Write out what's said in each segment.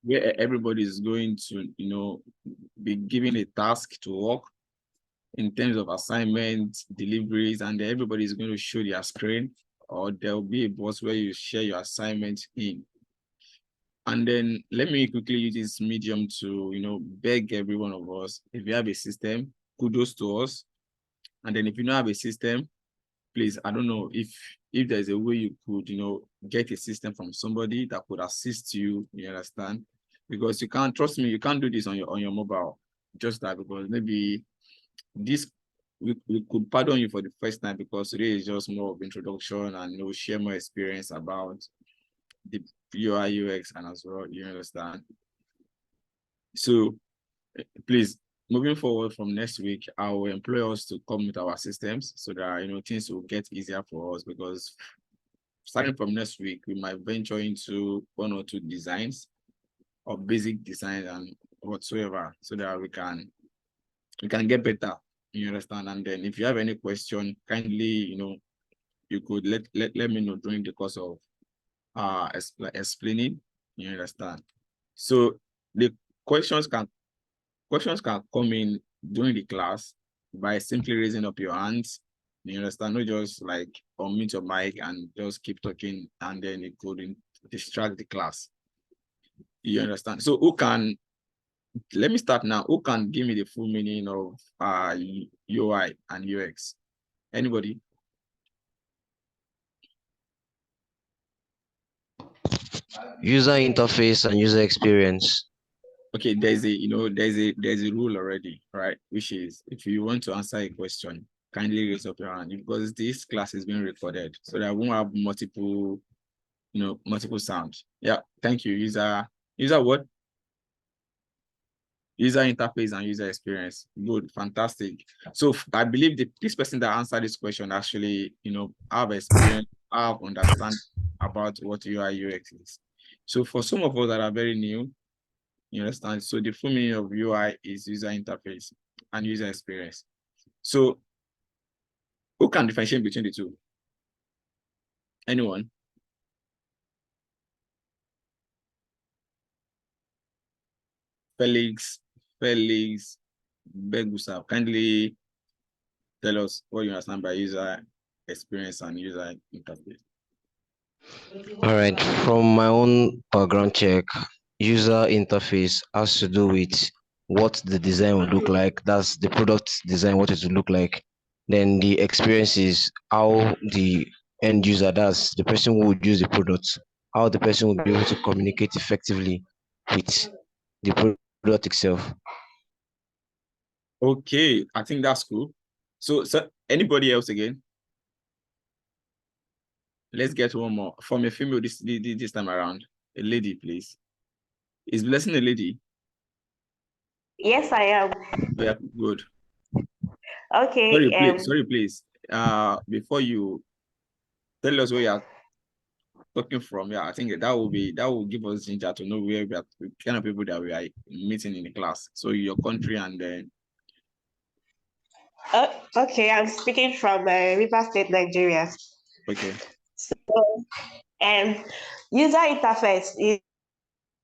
where everybody is going to, be given a task to work in terms of assignments, deliveries, and then everybody is going to show their screen, or there'll be a box where you share your assignment in. And then let me quickly use this medium to, beg every one of us, if you have a system, kudos to us. And then if you don't have a system, please, I don't know if there's a way you could, get a system from somebody that could assist you, you understand? Because you can't, trust me, you can't do this on your mobile. Just that, because maybe this, we could pardon you for the first time, because today is just more of introduction and share more experience about the UI UX and as well, you understand? So please, moving forward from next week, I will employ us to come with our systems so that things will get easier for us, because starting from next week, we might venture into 1 or 2 designs or basic design and whatsoever, so that we can get better, you understand? And then if you have any question, kindly, you could let me know during the course of explaining, you understand? So the questions can come in during the class by simply raising up your hands, you understand? Not just like unmute your mic and just keep talking, and then it could distract the class, you understand? So let me start now. Who can give me the full meaning of UI and UX? Anybody? User interface and user experience. Okay, there's a rule already, right? Which is, if you want to answer a question, kindly raise up your hand, because this class is being recorded, so that I won't have multiple sounds. Yeah, thank you. User what? User interface and user experience. Good, fantastic. So I believe this person that answered this question actually, have experience, have understand about what UI UX is. So for some of us that are very new, you understand? So the full meaning of UI is user interface and user experience. So who can differentiate between the two? Anyone? Felix, Begusa, kindly tell us what you understand by user experience and user interface. All right, from my own background check, user interface has to do with what the design will look like. That's the product design, what it will look like. Then the experience is how the end user, that's the person who would use the product, how the person will be able to communicate effectively with the product itself. Okay, I think that's cool. So anybody else again? Let's get one more from a female this time around. A lady, please. Is Blessing a lady? Yes, I am. Yeah, good. Okay. Sorry, please. Before you tell us where you are talking from, yeah, I think that will give us ginger to know where we are, the kind of people that we are meeting in the class. So your country and then. Okay, I'm speaking from River State, Nigeria. Okay. So, user interface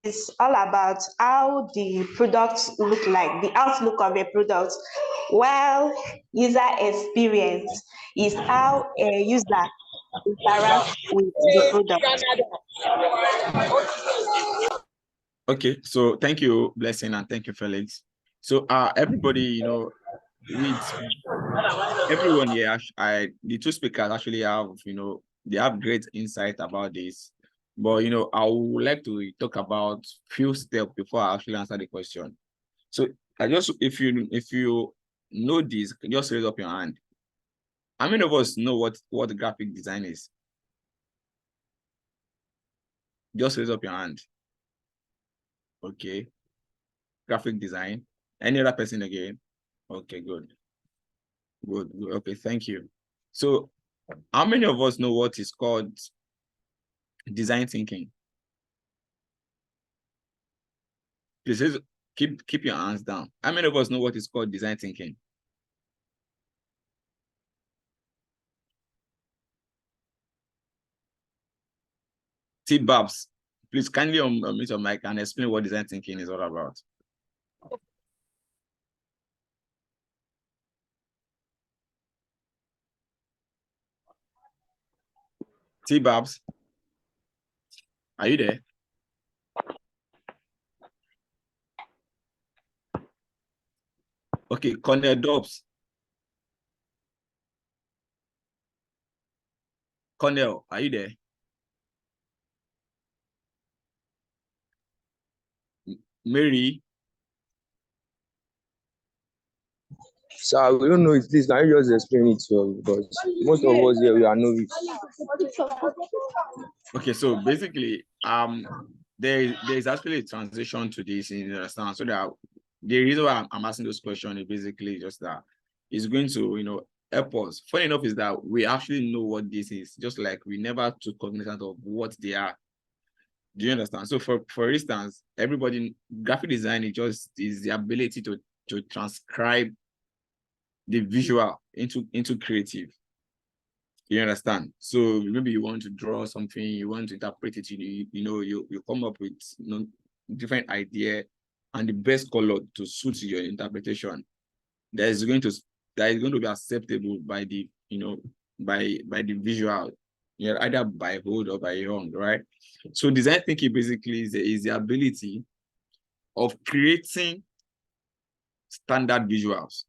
is all about how the products look like, the outlook of a product, while user experience is how a user interacts with the product. Okay, so thank you, Blessing, and thank you, Felix. So everybody, with everyone here, the 2 speakers actually have, they have great insight about this. But I would like to talk about few steps before I actually answer the question. So if you know this, just raise up your hand. How many of us know what graphic design is? Just raise up your hand. Okay. Graphic design. Any other person again? Okay, good. Good. Okay, thank you. So how many of us know what is called design thinking? Please keep your hands down. How many of us know what is called design thinking? T-Babs, Please kindly unmute your mic and explain what design thinking is all about. T-Babs, are you there? Okay, Cornell Dobbs. Cornell, are you there? Mary. So we don't know it. Please, can you just explain it to us? Because most of us here we are novice. Okay, so basically, there's actually a transition to this, you understand? So that the reason why I'm asking those questions is basically just that it's going to, help us. Funny enough is that we actually know what this is, just like we never took cognizance of what they are. Do you understand? So for instance, everybody, graphic design is the ability to transcribe the visual into creative. You understand? So maybe you want to draw something, you want to interpret it, you come up with different idea and the best color to suit your interpretation that is going to be acceptable by the by the visual, either by old or by young, right? So design thinking basically is the ability of creating standard visuals.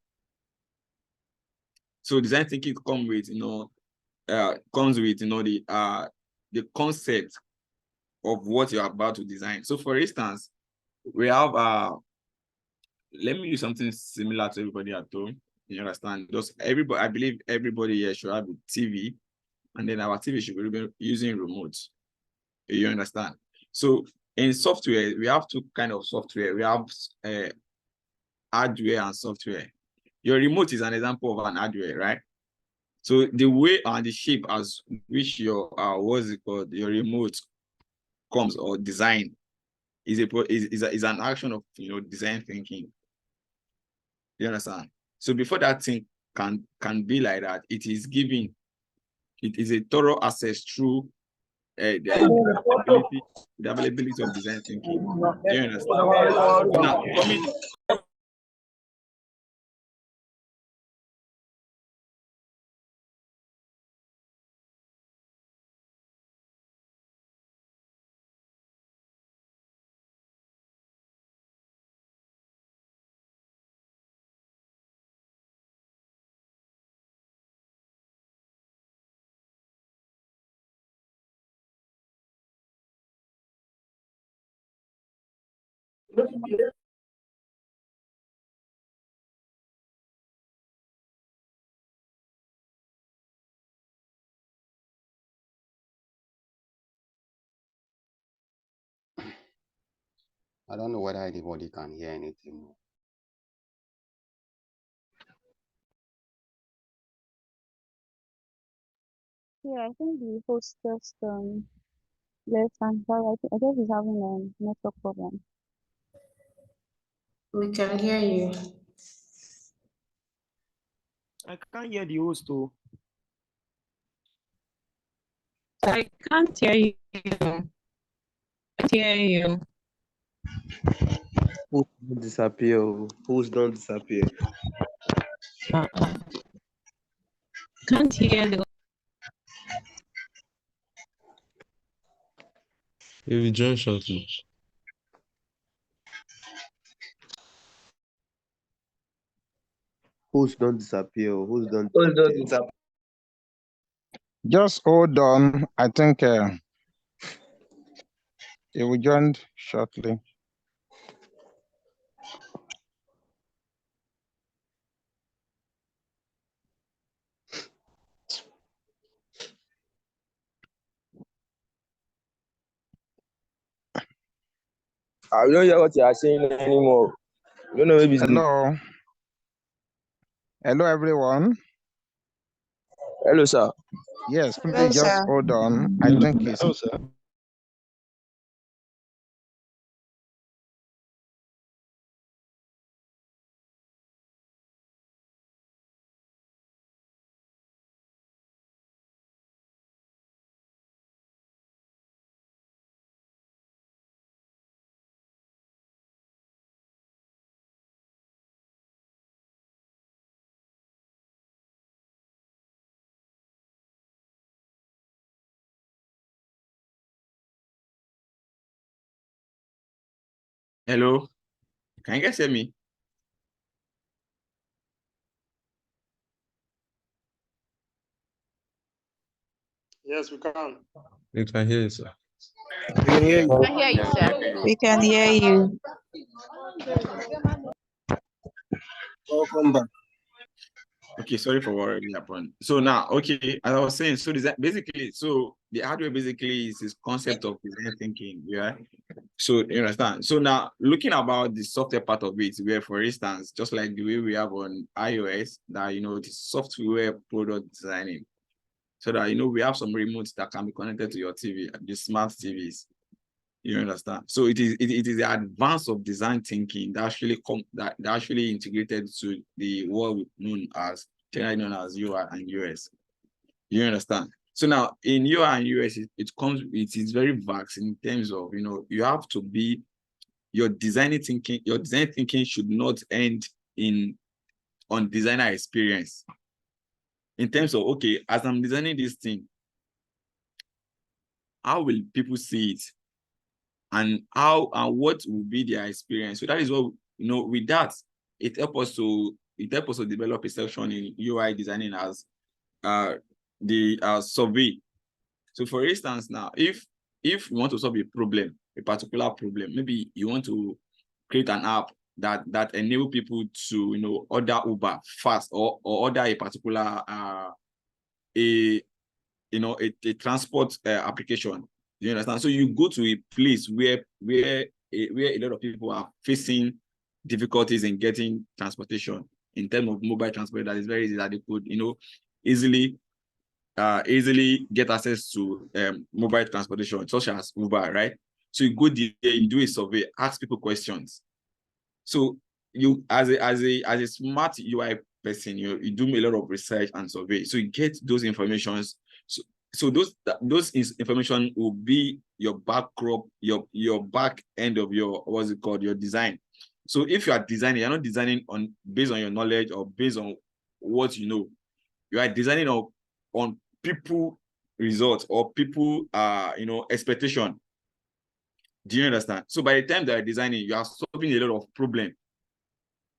So design thinking comes with the concept of what you're about to design. So for instance, we have let me use something similar to everybody at home. You understand? I believe everybody here should have a TV, and then our TV should be using remotes. You understand? So in software, we have two kind of software. We have hardware and software. Your remote is an example of an hardware, right? So the way and the shape as which your your remote comes or design is an action of design thinking. You understand? So before that thing can be like that, it is a thorough access through the availability of design thinking. Do you understand? Now coming. I don't know whether anybody can hear anything. Yeah, I think the host just left and I guess he's having a network problem. We can hear you. I can't hear the host too. I can't hear you. I can't hear you. Who's don't disappear? Who's don't disappear? Can't hear the He will join shortly. Who's don't disappear? Who's don't disappear? Just hold on. I think he will join shortly. I don't hear what you are saying anymore. You don't know maybe. Hello. Hello, everyone. Hello, sir. Yes, please Hello, just sir. hold on. I think he's. Hello, sir. Hello, can you guys hear me? Yes, we can. We can hear you, sir. We can hear you. I hear you, sir. We can hear you. Welcome back. Okay, sorry for worrying me upon. So now, okay, as I was saying, so design, basically, so the hardware basically is this concept of design thinking, yeah. So you understand. So now, looking about the software part of it, where for instance, just like the way we have on iOS, that the software product designing, so that we have some remotes that can be connected to your TV, the smart TVs. You understand? So it is the advance of design thinking that actually integrated to the world generally known as UI and US. You understand? So now in UI and US, it is very vast in terms of you have to be your design thinking should not end on designer experience. In terms of, okay, as I'm designing this thing, how will people see it? And how and what will be their experience? So that is what with that, it helps us to develop a section in UI designing as the survey. So for instance, now if you want to solve a particular problem, maybe you want to create an app that enable people to order Uber fast or order a particular a transport application. You understand? So you go to a place where a lot of people are facing difficulties in getting transportation in terms of mobile transport. That is very easy, that they could easily get access to mobile transportation such as Uber, right? So you go there, you do a survey, ask people questions. So you as a smart UI person, you do a lot of research and survey. So you get those informations. So those information will be your backdrop, your back end of your your design. So if you are designing, you're not designing based on your knowledge or based on what you know. You are designing on people results or people expectation. Do you understand? So by the time that you're designing, you are solving a lot of problem.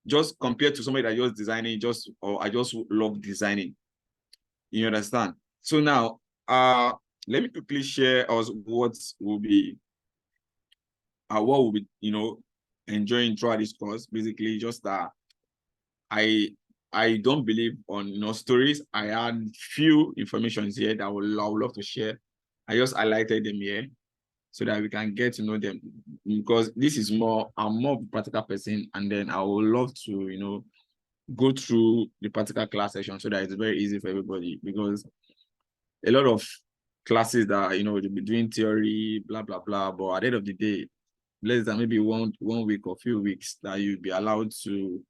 Just compared to somebody that just designing, I just love designing. You understand? So now, let me quickly share us what we'll be enjoying throughout this course. Basically, just that I don't believe on stories. I had few informations here that I would love to share. I just highlighted them here so that we can get to know them, because this is I'm more of a practical person, and then I would love to go through the practical class section so that it's very easy for everybody, because a lot of classes that they'll be doing theory, blah blah blah, but at the end of the day, less than maybe one week or few weeks that you'll be allowed to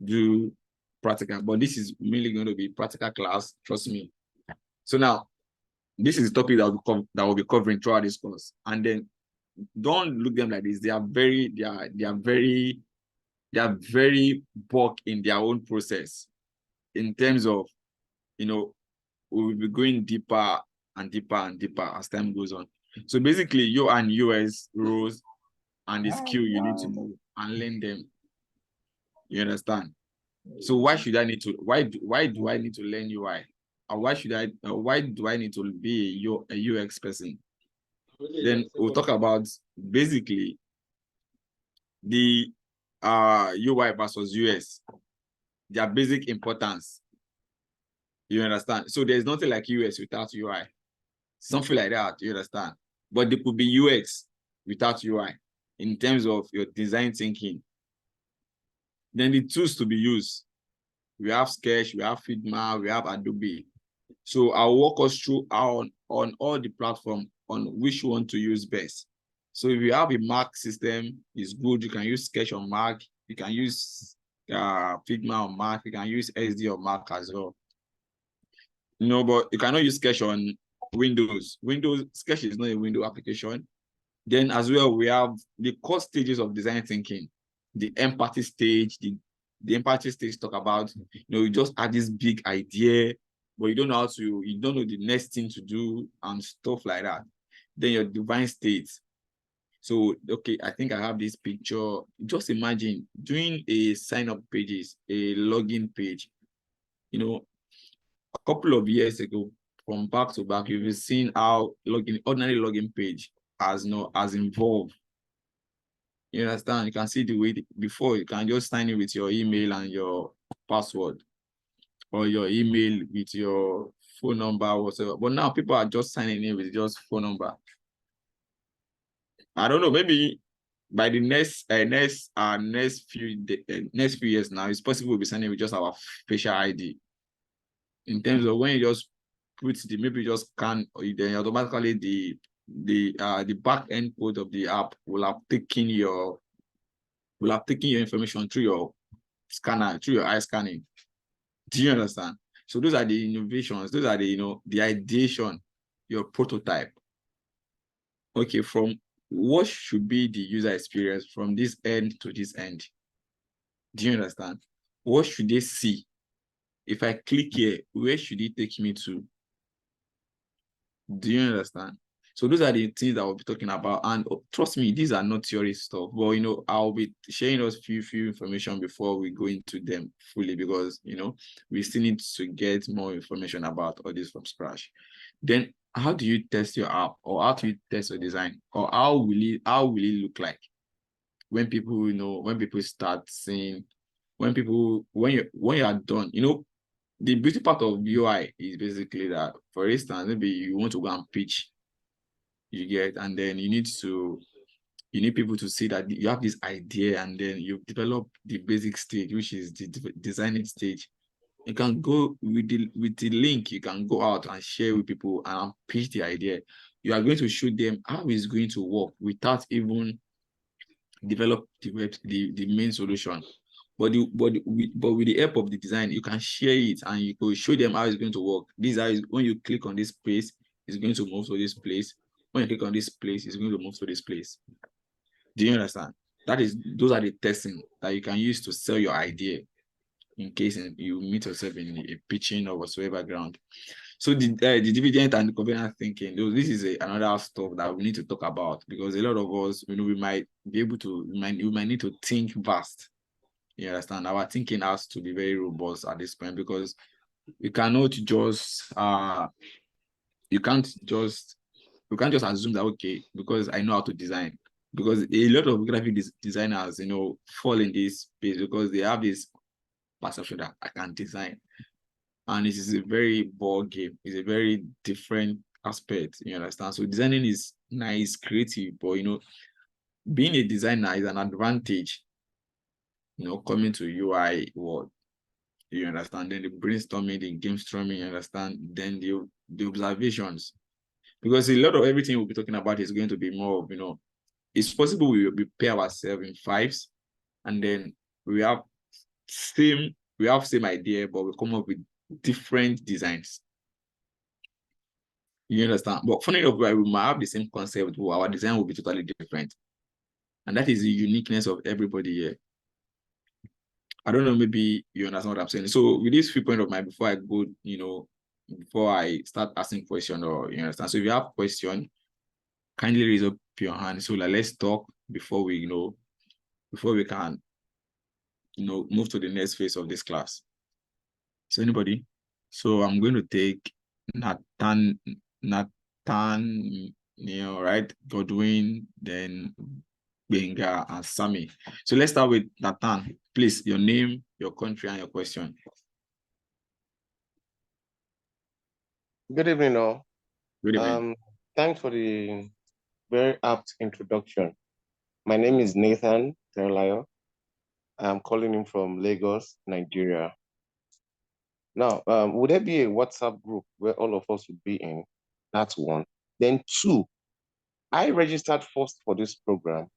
do practical. But this is mainly going to be practical class, trust me. So now, this is the topic that will be covering throughout this course. And then don't look them like this. They are very bulk in their own process, in terms of we will be going deeper and deeper and deeper as time goes on. So basically, you and US rules and the skill you need to know and learn them. You understand? So why do I need to learn UI? Or why do I need to be a UX person? Then we'll talk about basically the UI versus US, their basic importance. You understand? So there's nothing like US without UI. Something like that, you understand? But there could be UX without UI in terms of your design thinking. Then the tools to be used. We have Sketch, we have Figma, we have Adobe. So I'll walk us through on all the platform on which one to use best. So if you have a Mac system, it's good. You can use Sketch on Mac. You can use Figma on Mac. You can use SD on Mac as well. But you cannot use Sketch on Windows. Sketch is not a window application. Then as well, we have the core stages of design thinking. The empathy stage, the empathy stage talk about, you just have this big idea, but you don't know the next thing to do and stuff like that. Then your design state. So, okay, I think I have this picture. Just imagine doing a sign-up pages, a login page. You know, a couple of years ago, from back to back, you've seen how ordinary login page has involved. You understand? You can see the way before you can just sign in with your email and your password, or your email with your phone number, whatever. But now people are just signing in with just phone number. I don't know, maybe by the next few years now, it's possible we'll be signing with just our facial ID. In terms of when you just put maybe you just scan, or then automatically the back end code of the app will have taken your information through your scanner, through your eye scanning. Do you understand? So those are the innovations, those are the ideation, your prototype. Okay, from what should be the user experience from this end to this end? Do you understand? What should they see? If I click here, where should it take me to? Do you understand? So those are the things that we'll be talking about. And trust me, these are not theory stuff, but I'll be sharing us few information before we go into them fully, because we still need to get more information about all this from scratch. Then how do you test your app, or how do you test your design, or how will it look like when people start seeing, when you are done? The beauty part of UI is basically that, for instance, maybe you want to go and pitch, and then you need people to see that you have this idea, and then you've developed the basic stage, which is the designing stage. You can go with the link, you can go out and share with people and pitch the idea. You are going to show them how it's going to work without even develop the main solution. But with the help of the design, you can share it and you can show them how it's going to work. When you click on this place, it's going to move to this place. When you click on this place, it's going to move to this place. Do you understand? Those are the testing that you can use to sell your idea in case you meet yourself in a pitching or whatsoever ground. So the dividend and the covenant thinking, this is another stuff that we need to talk about, because a lot of us, we might need to think vast. You understand? Our thinking has to be very robust at this point, because you cannot just you can't just assume that, okay, because I know how to design. Because a lot of graphic designers, fall in this space because they have this perception that I can design. And it is a very ball game. It's a very different aspect. You understand? So designing is nice, creative, but being a designer is an advantage. Coming to UI world. You understand? Then the brainstorming, the game storming, you understand? Then the observations. Because a lot of everything we'll be talking about is going to be more of, it's possible we pair ourselves in fives, and then we have same idea, but we come up with different designs. You understand? But funny enough, we might have the same concept, but our design will be totally different. And that is the uniqueness of everybody here. I don't know, maybe you understand what I'm saying. So with this 3 point of mine, before I go, before I start asking questions, or you understand. So if you have question, kindly raise up your hand. So let's talk before we can move to the next phase of this class. So anybody? So I'm going to take Nathan, right? Godwin, then Benga and Sammy. So let's start with Nathan. Please, your name, your country, and your question. Good evening, all. Good evening. Thanks for the very apt introduction. My name is Nathan Terlayo. I'm calling in from Lagos, Nigeria. Now, would there be a WhatsApp group where all of us would be in? That's one. Then two, I registered first for this program.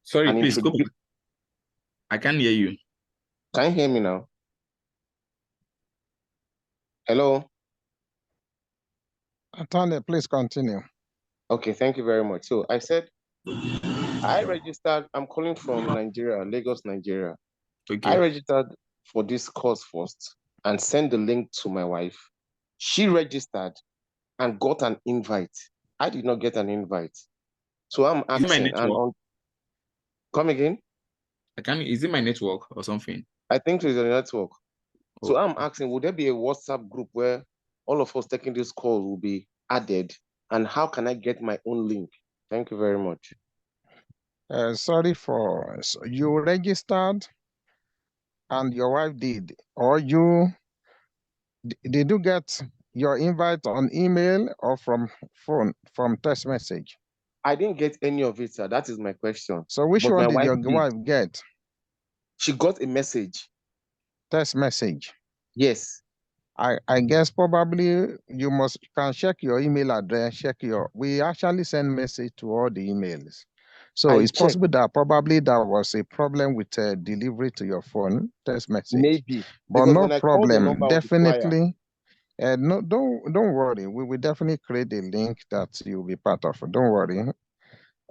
Sorry, please go. I can't hear you. Can you hear me now? Hello? Attorney, please continue. Okay, thank you very much. So I said, I registered, I'm calling from Nigeria, Lagos, Nigeria. Okay. I registered for this course first and sent the link to my wife. She registered and got an invite. I did not get an invite. So I'm asking, and Come again? Is it my network or something? I think it's a network. So Oh. I'm asking, would there be a WhatsApp group where all of us taking this call will be added? And how can I get my own link? Thank you very much. Sorry for you registered and your wife did, or did you get your invite on email or from phone, from text message? I didn't get any of it, sir. That is my question. So which But one my did your wife wife get? She got a message. Text message. Yes. I guess probably you can check your email address, we actually send message to all the emails. So it's possible that probably there was a problem with delivery to your phone, text message. Maybe. But Because no when I called the problem, number definitely. No, don't worry. We will definitely create a link that you'll be part of. Don't worry.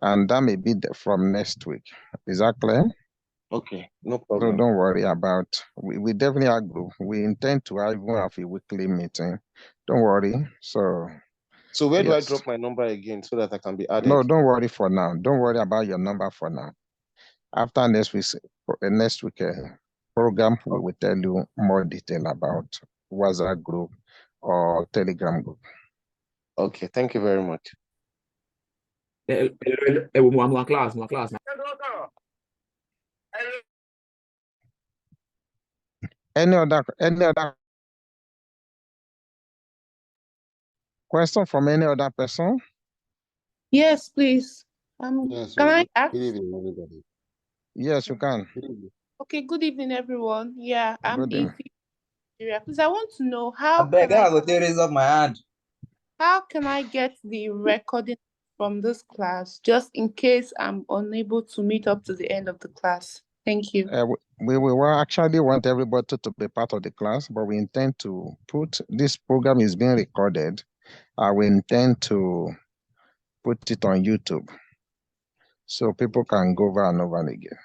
And that may be from next week. Is that clear? Okay, no So problem. don't worry about, we definitely agree. We intend to have a weekly meeting. Don't worry. So where do I drop my number again so that I can be added? No, don't worry for now. Don't worry about your number for now. After next week program, we will tell you more detail about WhatsApp group or Telegram group. Okay, thank you very much. One class. Any other question from any other person? Yes, please. Yes, Can I ask? good evening, everybody. Yes, you can. Okay, good evening, everyone. Yeah, I'm Good evening. Nigeria. Please, I want to know how raise up my hand. How can I get the recording from this class, just in case I'm unable to meet up to the end of the class? Thank you. We will actually want everybody to be part of the class, but we intend to put this program is being recorded. We intend to put it on YouTube so people can go over and over again.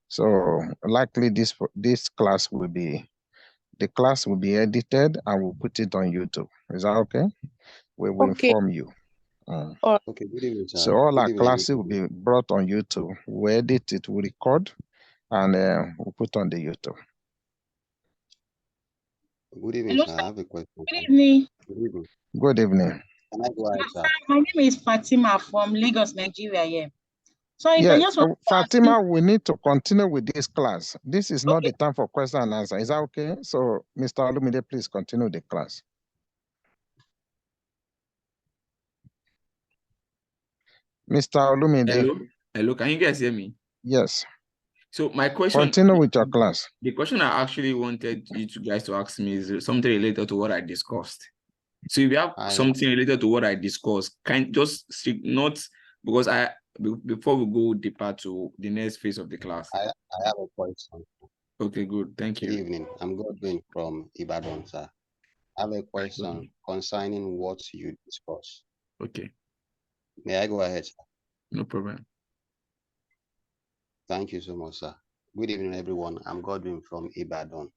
So likely this class will be edited and we'll put it on YouTube. Is that okay? We will inform you. Okay, good evening, sir. So all Good our evening, classes will be brought on YouTube. We edit it, we record, and we'll put on the YouTube. Good evening, sir. I have a question. Good evening. Good evening. Good evening. Can I go ahead, sir? My name is Fatima from Lagos, Nigeria. Yeah. So if I just want to Fatima, we need to continue with this class. This is not the time for question and answer. Is that okay? So, Mr. Olumide, please continue the class. Mr. Olumide. Hello, can you guys hear me? Yes. So my question. Continue with your class. The question I actually wanted you guys to ask me is something related to what I discussed. So if you have something related to what I discussed, not because before we go deeper to the next phase of the class. I have a question. Okay, good. Thank you. Good evening. I'm Godwin from Ibadan, sir. I have a question concerning what you discussed. Okay. May I go ahead, sir? No problem. Thank you so much, sir. Good evening, everyone. I'm Godwin from Ibadan.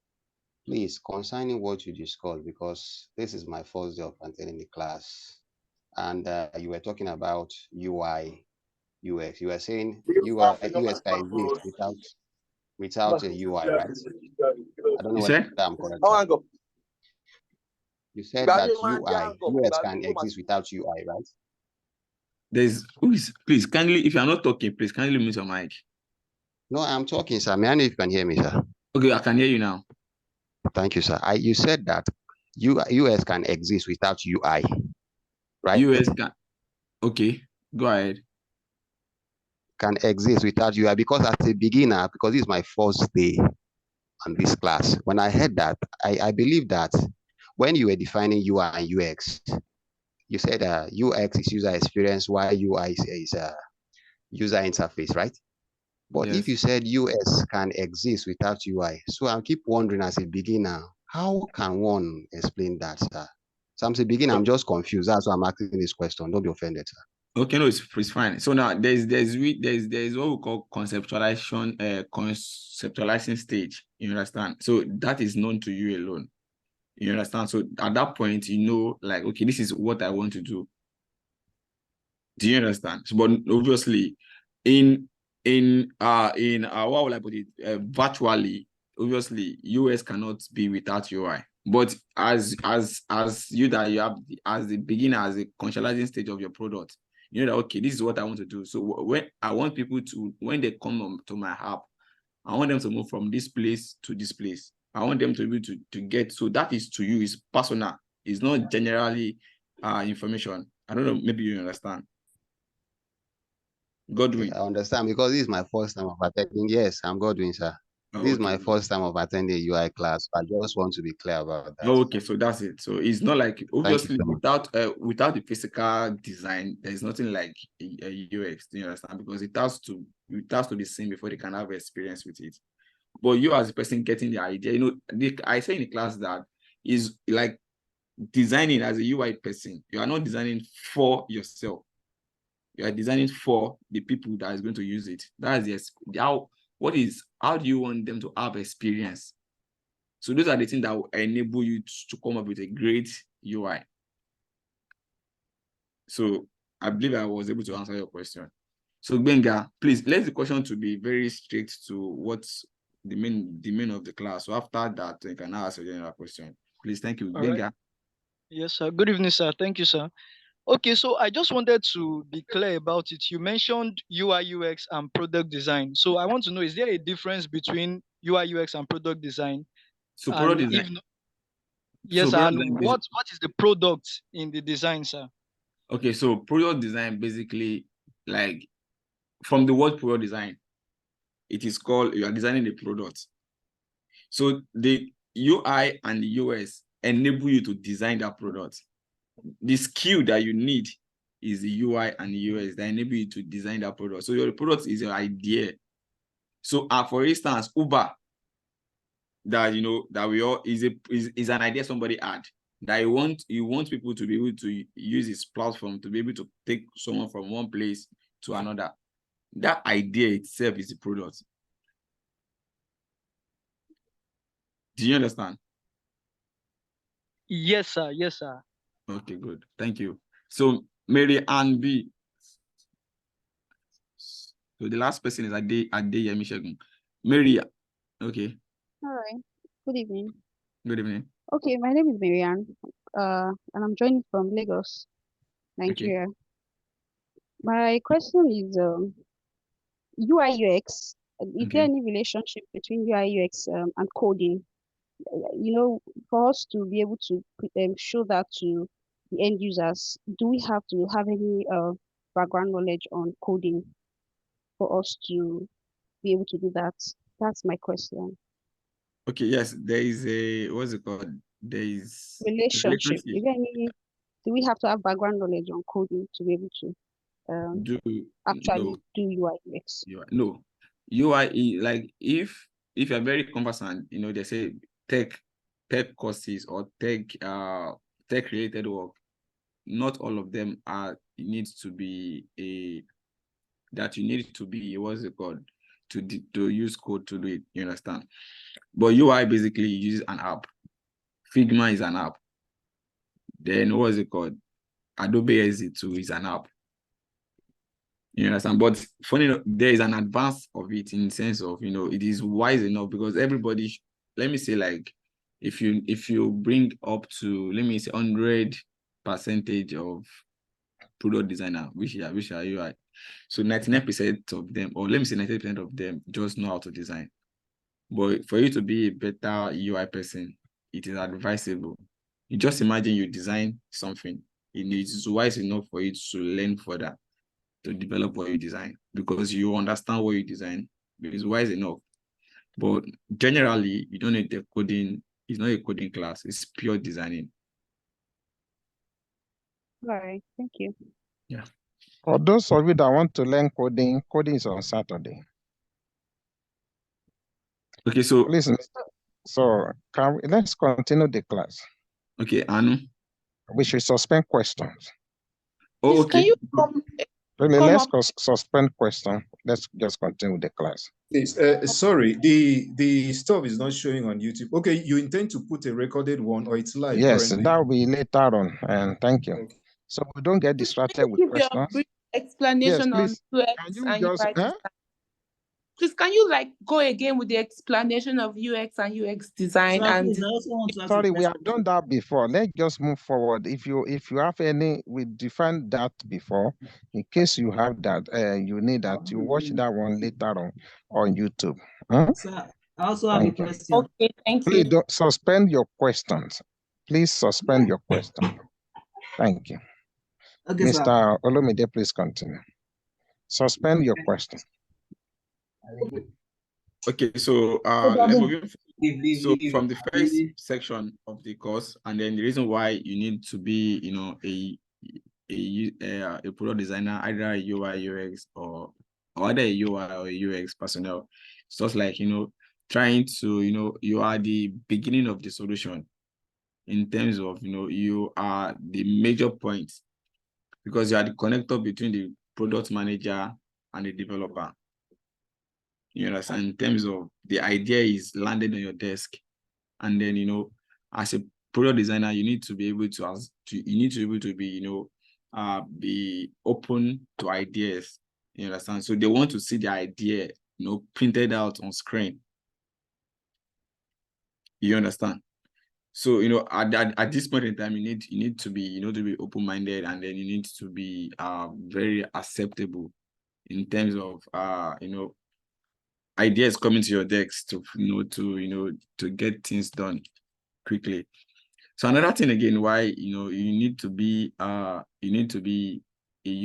Please, concerning what you discussed, because this is my first day of attending the class, and you were talking about UI, UX. You were saying UX can exist without a UI, right? I don't know whether I'm correct. You said that UX can exist without UI, right? Please kindly, if you're not talking, please kindly mute your mic. No, I'm talking, sir. May I know if you can hear me, sir? Okay, I can hear you now. Thank you, sir. You said that US can exist without UI, right? US can. Okay, go ahead. Can exist without UI because as a beginner, because this is my first day on this class, when I heard that, I believe that when you were defining UI and UX, you said UX is user experience, while UI is user interface, right? But if you said US can exist without UI, so I keep wondering as a beginner, how can one explain that, sir? So I'm a beginner, I'm just confused. That's why I'm asking this question. Don't be offended, sir. Okay, no, it's fine. So now there's what we call conceptualizing stage. You understand? So that is known to you alone. You understand? So at that point, you know, like, okay, this is what I want to do. Do you understand? So, but obviously, in what would I put it? Virtually, obviously, US cannot be without UI. But as you have as the beginner, as the conceptualizing stage of your product, you know that okay, this is what I want to do. So when I want people to, when they come to my app, I want them to move from this place to this place. I want them to be able to get, so that is to you, is personal. It's not generally information. I don't know, maybe you understand. Godwin. I understand because this is my first time of attending. Yes, I'm Godwin, sir. Oh, This is okay. my first time of attending a UI class. I just want to be clear about that. Oh, okay, so that's it. So it's not like, obviously, so without the physical design, there's nothing like a UX. Do you understand? Because it has to be seen before they can have experience with it. But you as a person getting the idea, you know, I say in the class that is like designing as a UI person. You are not designing for yourself. You are designing for the people that is going to use it. That is how do you want them to have experience? So those are the things that will enable you to come up with a great UI. So I believe I was able to answer your question. So Benga, please, let the question to be very strict to what's the main of the class. So after that, you can ask a general question. Please, thank you. All Benga. right. Yes, sir. Good evening, sir. Thank you, sir. Okay, so I just wanted to be clear about it. You mentioned UI UX and product design. So I want to know, is there a difference between UI UX and product design? So And product if design. yes, So and what is the product in the design, sir? Okay, so product design basically, like from the word product design, it is called, you are designing the product. So the UI and the US enable you to design that product. The skill that you need is the UI and the US that enable you to design that product. So your product is your idea. So for instance, Uber, that you know that we all is an idea somebody had, that you want people to be able to use this platform to be able to take someone from one place to another. That idea itself is the product. Do you understand? Yes, sir. Yes, sir. Okay, good. Thank you. So Mary Ann B. So the last person is Adeyemi Shegun. Mary, okay. All right. Good evening. Good evening. Okay, my name is Marianne, and I'm joining from Lagos, Nigeria. My question is UI UX. Is there any relationship between UI UX and coding? You know, for us to be able to show that to the end users, do we have to have any background knowledge on coding for us to be able to do that? That's my question. Okay, yes, there is a, what's it called? There is Relationship. Is there any, do we have to have background knowledge on coding to be able to actually do UI UX? No. UI, like if you're very conversant, you know, they say tech courses or tech related work, not all of them needs to be that you need to be, what's it called, to use code to do it, you understand? But UI basically uses an app. Figma is an app. Then what is it called? Adobe SZ2 is an app. You understand? But funny enough, there is an advance of it in the sense of, you know, it is wise enough because everybody, let me say, like, if you bring up to, let me say, 100% of product designer, which are UI. So 99% of them, or let me say 90% of them, just know how to design. But for you to be a better UI person, it is advisable. You just imagine you design something. It is wise enough for you to learn further, to develop what you design, because you understand what you design. It is wise enough. But generally, you don't need the coding. It's not a coding class. It's pure designing. All right. Thank you. Yeah. For those of you that want to learn coding, coding is on Saturday. Okay, so listen. So let's continue the class. Okay, Anu. We should suspend questions. Oh, okay. Can you come let's suspend question. Let's just continue the class. Please, sorry, the stuff is not showing on YouTube. Okay, you intend to put a recorded one or it's live? Yes, currently? that will be later on. And thank you. Okay. So we don't get distracted with questions. Explanation yes, please. on UX and UI design. Please, can you like go again with the explanation of UX and UX design? Sir, And please, I also want to ask Sorry, a we have question. done that before. Let's just move forward. If you have any, we defined that before. In case you have that, you need that, you watch that one later on YouTube. Huh? Sir, I also have a question. Okay, thank Please you. don't suspend your questions. Please suspend your question. Thank you. Okay, sir. Mr. Olumide, please continue. Suspend your question. Okay, so so from the first section of the course, and then the reason why you need to be, you know, a product designer, either a UI UX or either a UI or a UX personnel, it's just like, you know, trying to, you know, you are the beginning of the solution in terms of, you know, you are the major point because you are the connector between the product manager and the developer. You understand? In terms of the idea is landed on your desk, and then, you know, as a product designer, you need to be able to be, you know, be open to ideas. You understand? So they want to see the idea, you know, printed out on screen. You understand? So, you know, at this point in time, you need to be, you know, to be open-minded, and then you need to be very acceptable in terms of you know, ideas coming to your desk to to get things done quickly. So another thing again, why, you know, you need to be a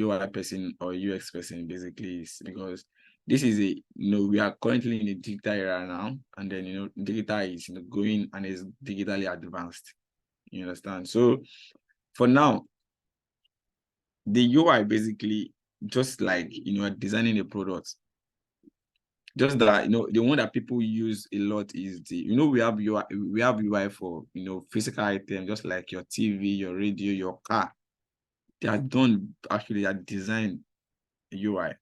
UI person or UX person basically, is because this is a, you know, we are currently in a digital era now, and then, you know, digital is, you know, going and is digitally advanced. You understand? So for now, the UI basically just like, you know, designing a product. Just that, you know, the one that people use a lot is the, you know, we have UI for, you know, physical items, just like your TV, your radio, your car. They are done, actually, they are designed UI.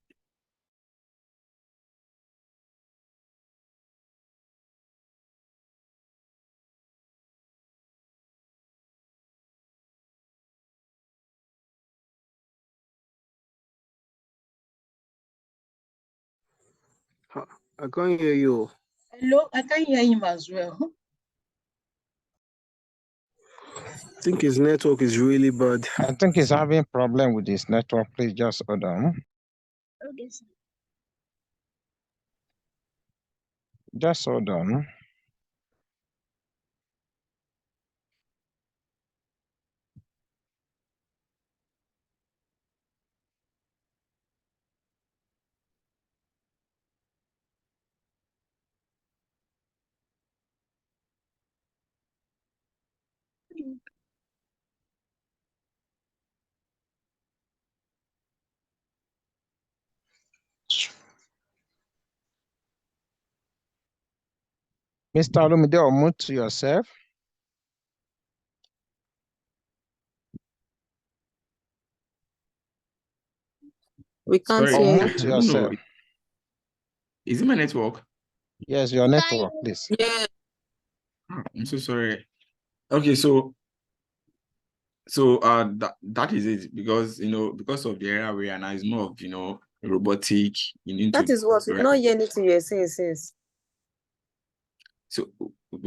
I can't hear you. Hello, I can hear him as well. I think his network is really bad. I think he's having problem with his network. Please just hold on. Okay, sir. Just hold on. Mr. Olumide, unmute yourself. We can't Sorry, hear I Unmute you. don't know. yourself. Is it my network? Yes, your network, please. Yeah. I'm so sorry. Okay, so that is it, because, you know, because of the era we are now, is more of, you know, robotic. You need That to, is what we not hear anything you're saying since. so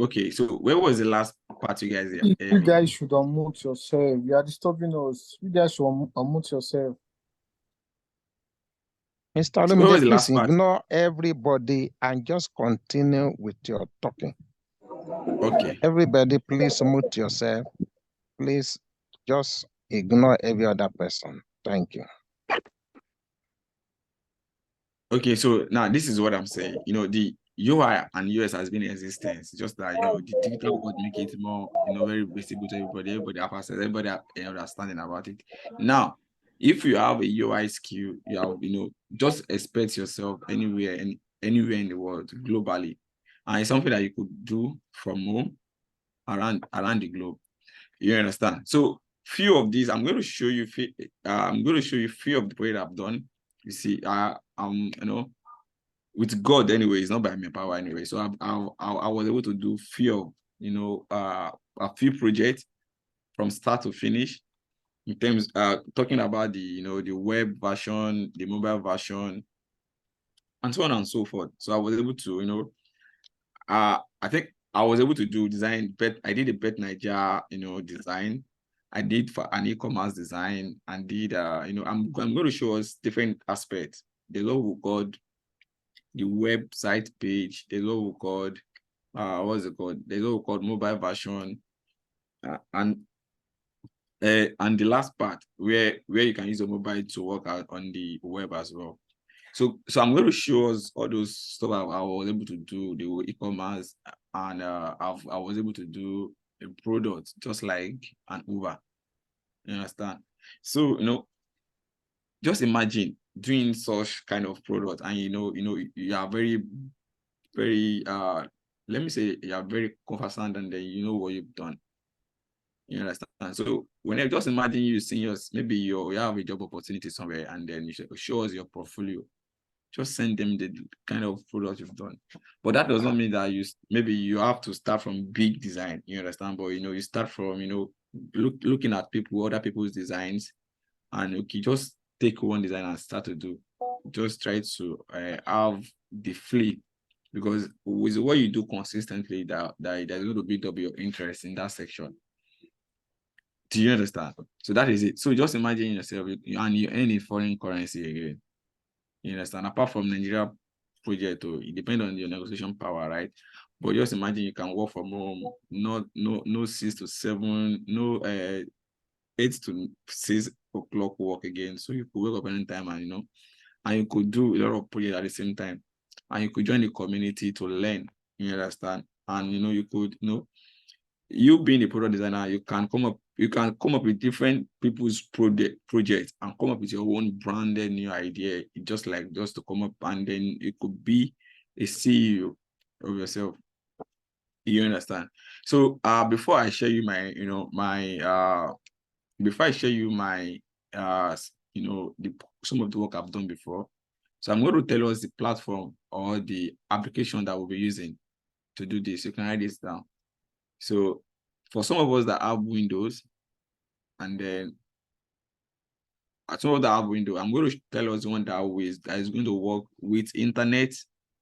okay, so where was the last part you guys You heard me? guys should unmute yourself. You are disturbing us. You guys should unmute yourself. Mr. So where was Olumide, the please last part? ignore everybody and just continue with your talking. Okay. Everybody, please mute yourself. Please just ignore every other person. Thank you. Okay, so now this is what I'm saying. You know, the UI and US has been in existence. Just that, you know, the digital world make it more, you know, very visible to everybody. Everybody have access. Everybody have understanding about it. Now, if you have a UI skill, you have, you know, just expect yourself anywhere and anywhere in the world globally, and it's something that you could do from home around the globe. You understand? So few of these, I'm going to show you. I'm going to show you few of the projects I've done. You see, you know, with God anyway, it's not by my power anyway. So I was able to do few, you know, a few projects from start to finish, in terms talking about the, you know, the web version, the mobile version, and so on and so forth. So I was able to, I think I was able to do design, but I did a Bet Niger, design. I did for an e-commerce design and did, I'm going to show us different aspects. There's what we called the website page. There's what we called, what's it called? There's what we called mobile version, and the last part where you can use a mobile to work out on the web as well. So I'm going to show us all those stuff I was able to do, the e-commerce, and I was able to do a product just like an Uber. You understand? So just imagine doing such kind of product, and you are very, very let me say you are very conversant, and then you know what you've done. You understand? So whenever, just imagine you seeing maybe you have a job opportunity somewhere, and then you show us your portfolio. Just send them the kind of product you've done. But that does not mean that maybe you have to start from big design, you understand? But you start from looking at other people's designs, and okay, just take one design and start to do. Just try to have the flip, because with what you do consistently, that there's going to build up your interest in that section. Do you understand? So that is it. So just imagine yourself and you earn in foreign currency again. You understand? Apart from Nigeria project, it depends on your negotiation power, right? But just imagine you can work from home, no 6 to 7, no 8 to 6 o'clock work again. So you could wake up anytime, and you could do a lot of projects at the same time, and you could join the community to learn. You understand? And you could, you being a product designer, you can come up with different people's projects and come up with your own branded new idea, just to come up, and then it could be a CEO of yourself. You understand? So before I share you my some of the work I've done before, so I'm going to tell us the platform or the application that we'll be using to do this. You can write this down. So for some of us that have Windows, and then some of that have Windows, I'm going to tell us one that is going to work with internet,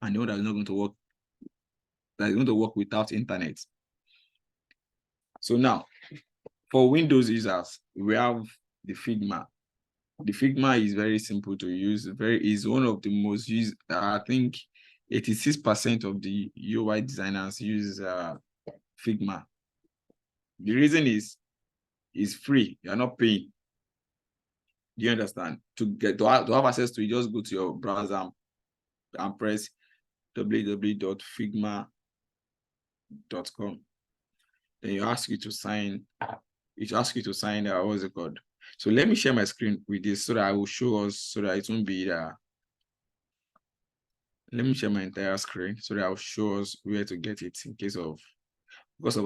and the one that is not going to work, that is going to work without internet. So now, for Windows users, we have the Figma. The Figma is very simple to use. Is one of the most used. I think 86% of the UI designers use Figma. The reason is free. You're not paying. Do you understand? To have access to it, just go to your browser and press www.figma.com. Then it asks you to sign. What's it called? So let me share my screen with this so that I will show us, so that it won't be there. Let me share my entire screen so that I'll show us where to get it because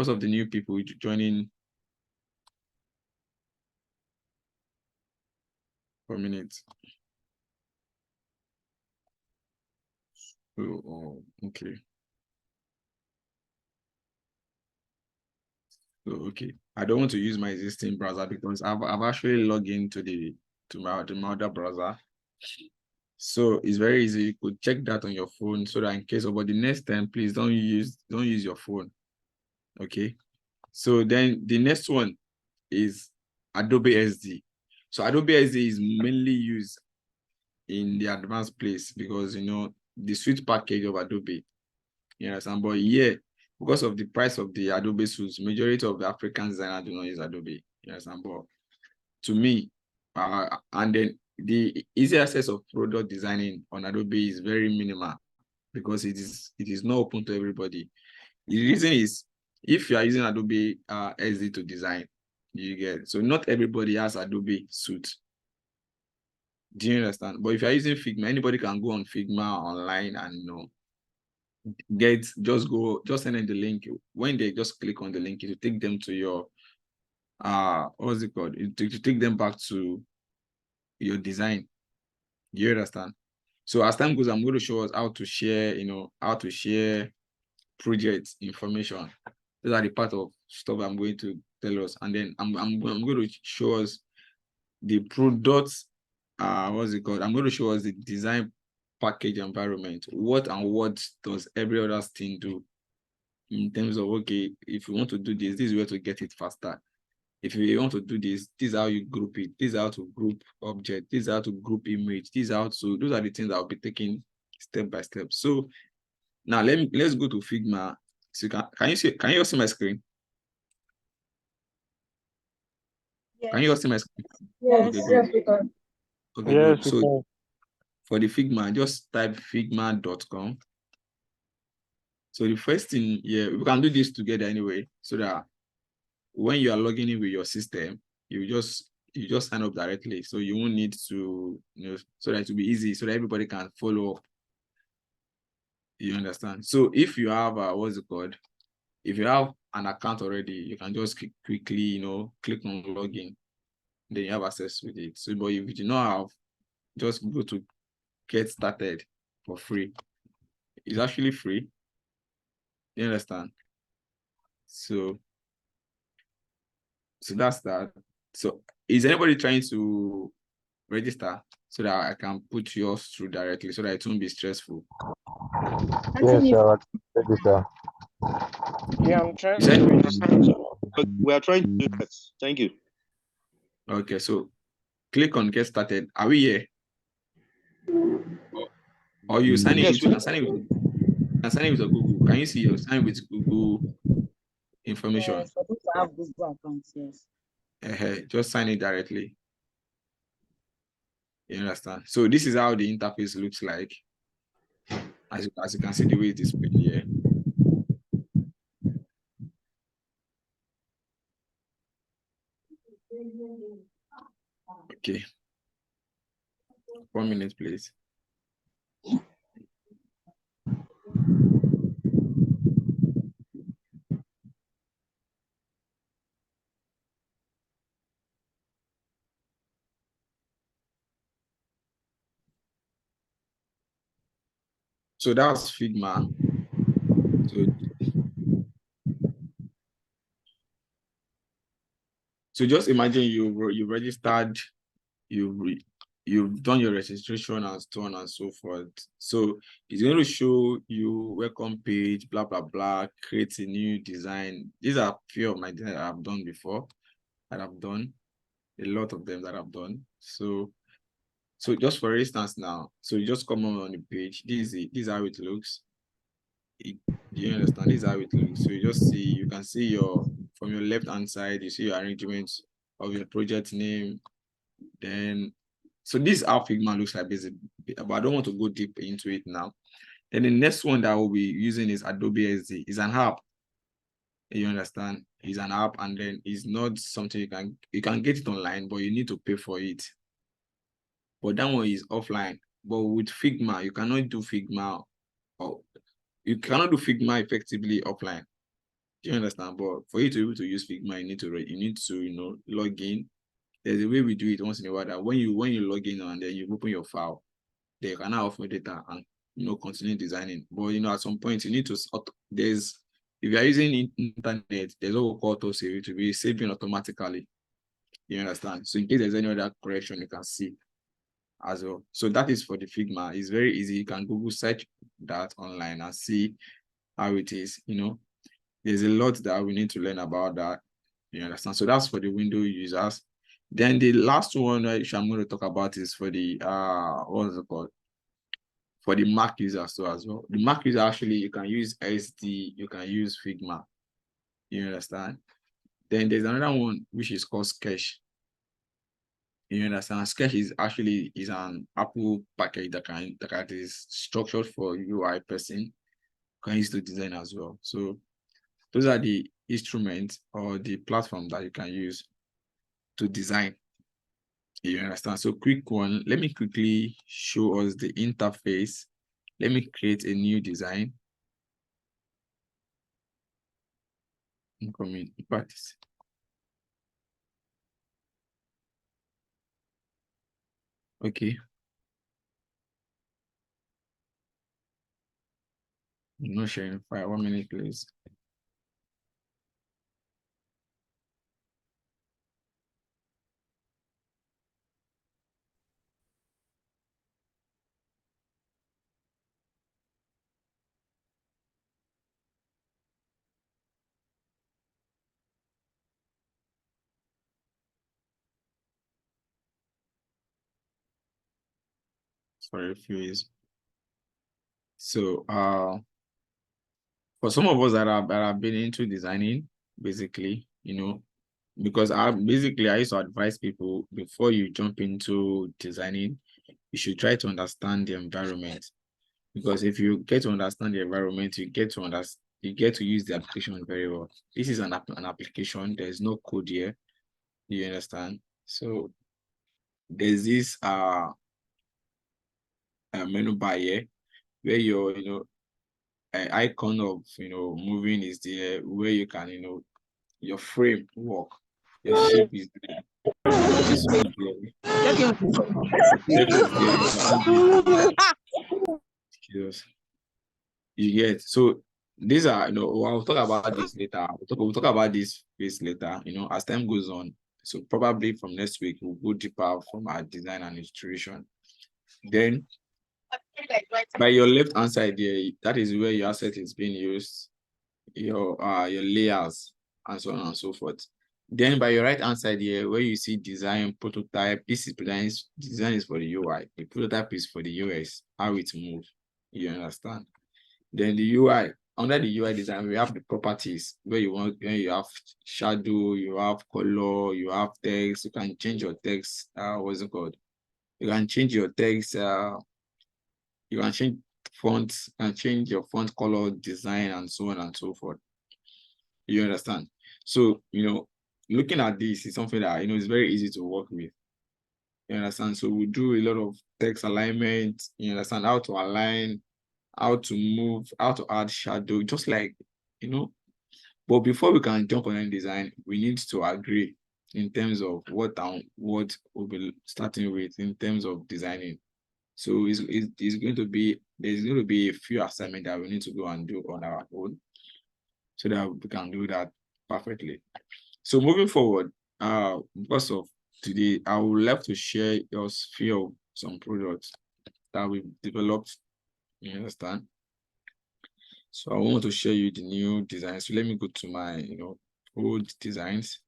of the new people joining. For a minute. Oh, okay. So, okay. I don't want to use my existing browser because I've actually logged into my other browser. So it's very easy. You could check that on your phone, so that in case of, but the next time, please don't use your phone. Okay. So then the next one is Adobe SD. So Adobe SD is mainly used in the advanced place because the suite package of Adobe. You understand? But yeah, because of the price of the Adobe suits, majority of the African designers do not use Adobe. You understand? But to me, and then the easy access of product designing on Adobe is very minimal because it is not open to everybody. The reason is, if you are using Adobe SD to design, you get, so not everybody has Adobe suite. Do you understand? But if you're using Figma, anybody can go on Figma online and just send them the link. When they just click on the link, it will take them to your what's it called? To take them back to your design. You understand? So as time goes, I'm going to show us how to share project information. Those are the part of stuff I'm going to tell us, and then I'm going to show us the products what's it called? I'm going to show us the design package environment. What does every other thing do in terms of, okay, if you want to do this is where to get it faster. If you want to do this is how you group it. This is how to group object. This is how to group image. This is how to, those are the things that I'll be taking step by step. So now let's go to Figma. So can you see my screen? Yes. Can you see my screen? Yes, Okay, yes, good. we can. Okay, Yes, good. we So can. for the Figma, just type figma.com. So the first thing, yeah, we can do this together anyway, so that when you are logging in with your system, you just sign up directly. So you won't need to, so that it will be easy, so that everybody can follow up. You understand? So if you have what's it called? If you have an account already, you can just quickly, click on login. Then you have access with it. So, but if you do not have, just go to get started for free. It's actually free. You understand? So that's that. So is anybody trying to register so that I can put yours through directly so that it won't be stressful? Yes, sir. Register. Yeah, I'm trying You said? to register. But we are trying to do that. Thank you. Okay, so click on get started. Are we here? Or you sign in? Yes, You can sign in with a Google. Can you see your sign with Google information? Yes, for those that have Google accounts, yes. Just sign it directly. You understand? So this is how the interface looks like. As you can see the way it is displayed here. Okay. 1 minute, please. So that's Figma. So just imagine you registered, you've done your registration and so on and so forth. So it's going to show you welcome page, blah blah blah, create a new design. These are a few of my designs that I've done before, a lot of them that I've done. So just for instance now, so you just come on the page. This is how it looks. Do you understand? This is how it looks. So you can see from your left hand side, you see your arrangement of your project name. Then, so this is how Figma looks like basically, but I don't want to go deep into it now. Then the next one that we'll be using is Adobe SD. It's an app. You understand? It's an app, and then it's not something you can get it online, but you need to pay for it. But that one is offline. But with Figma, you cannot do Figma, or you cannot do Figma effectively offline. Do you understand? But for you to be able to use Figma, you need to log in. There's a way we do it once in a while that when you log in and then you open your file, they can now open data and continue designing. But at some point you need to if you are using internet, there's what we call autosave to be saving automatically. You understand? So in case there's any other correction, you can see as well. So that is for the Figma. It's very easy. You can Google search that online and see how it is. There's a lot that we need to learn about that. You understand? So that's for the Windows users. Then the last one which I'm going to talk about is for the what is it called? For the Mac users too as well. The Mac user, actually, you can use SD, you can use Figma. You understand? Then there's another one which is called Sketch. You understand? Sketch is an Apple package that is structured for UI person, can use to design as well. So those are the instruments or the platform that you can use to design. You understand? So quick one, let me quickly show us the interface. Let me create a new design. Incoming practice. Okay. I'm not sharing file. 1 minute, please. for a few years. So for some of us that have been into designing, basically, because I used to advise people before you jump into designing, you should try to understand the environment. Because if you get to understand the environment, you get to use the application very well. This is an application. There's no code here. You understand? So there's this menu bar here where your an icon of moving is there, where you can your frame work, your shape is there. This one there, text is there. You can add it. You get so these are I'll talk about this later. We'll talk about this phase later. As time goes on. So probably from next week we'll go deeper from our design and illustration. Then by your left hand side there, that is where your asset is being used, your layers, and so on and so forth. Then by your right hand side here, where you see design, prototype, this is design is for the UI. The prototype is for the US, how it moves. You understand? Then the UI, under the UI design, we have the properties where you have shadow, you have color, you have text. You can change your text. What's it called? You can change your text. You can change fonts, and change your font color, design, and so on and so forth. You understand? So, looking at this is something that, is very easy to work with. You understand? So we do a lot of text alignment. You understand how to align, how to move, how to add shadow, just like, but before we can jump on any design, we need to agree in terms of what we'll be starting with in terms of designing. So there's going to be a few assignments that we need to go and do on our own so that we can do that perfectly. So moving forward, because of today, I would love to share your few of some products that we've developed. You understand? So I want to show you the new designs. So let me go to my old designs.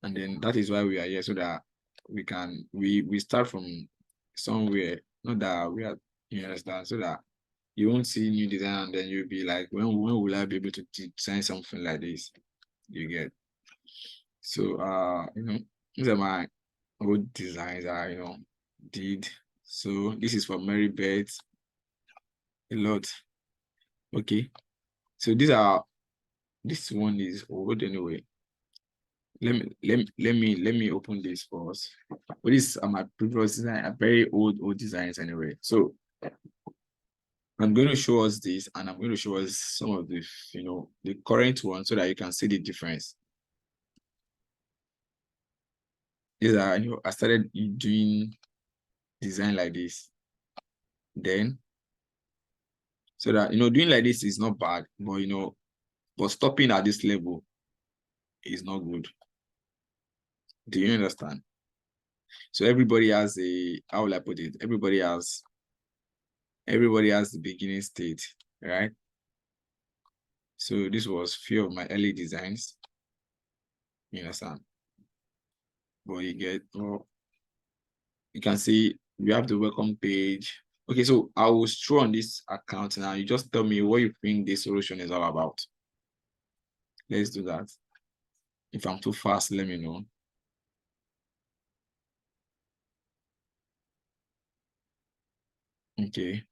And then that is why we are here, so that we start from somewhere, not that we are, you understand, so that you won't see new design and then you'll be like, when will I be able to design something like this? You get. So these are my old designs I did. So this is for Mary Beth. A lot. Okay. So this one is old anyway. Let me open this for us. But these are my previous design, are very old designs anyway. So I'm going to show us this, and I'm going to show us some of the the current ones so that you can see the difference. These are I started doing design like this. Then so that doing like this is not bad, but stopping at this level is not good. Do you understand? So everybody has how will I put it? Everybody has the beginning state, right? So this was few of my early designs. You understand? But you can see we have the welcome page. Okay, so I will throw on this account now. You just tell me what you think this solution is all about. Let's do that. If I'm too fast, let me know. Okay.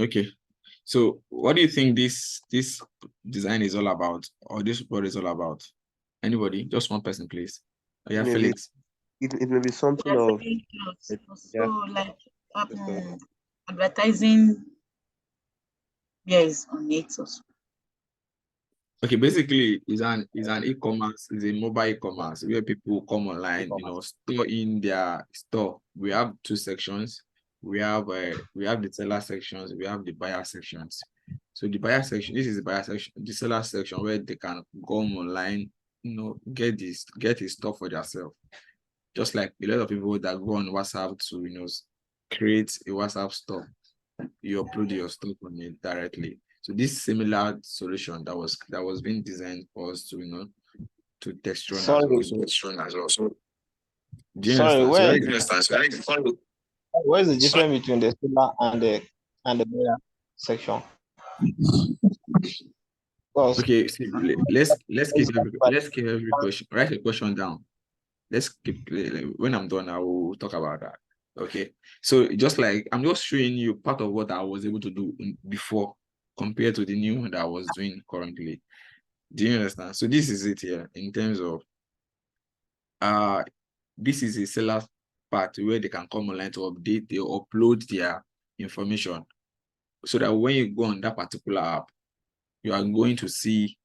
Okay. So what do you think this design is all about, or this board is all about? Anybody? Just one person, please. Oh, yeah, Maybe Felix. it may be something of So like advertising, yes, on it also. Okay, basically, it's an e-commerce, it's a mobile e-commerce where people come online, store in their store. We have two sections. We have the seller sections, we have the buyer sections. So the buyer section, this is the buyer section, the seller section where they can go online, get his stuff for themselves. just like a lot of people that go on WhatsApp to, you know, create a WhatsApp store, you upload your stuff on it directly. So this similar solution that was being designed for us to, you know, to test run as well. So, do you Sorry, understand? where's the difference between the solar and the mirror section? Okay, see, let's keep every question. Write a question down. Let's keep, when I'm done, I will talk about that. Okay, so just like I'm just showing you part of what I was able to do before compared to the new one that I was doing currently. Do you understand? So this is it here in terms of this is a seller part where they can come online to update, they upload their information so that when you go on that particular app, you are going to see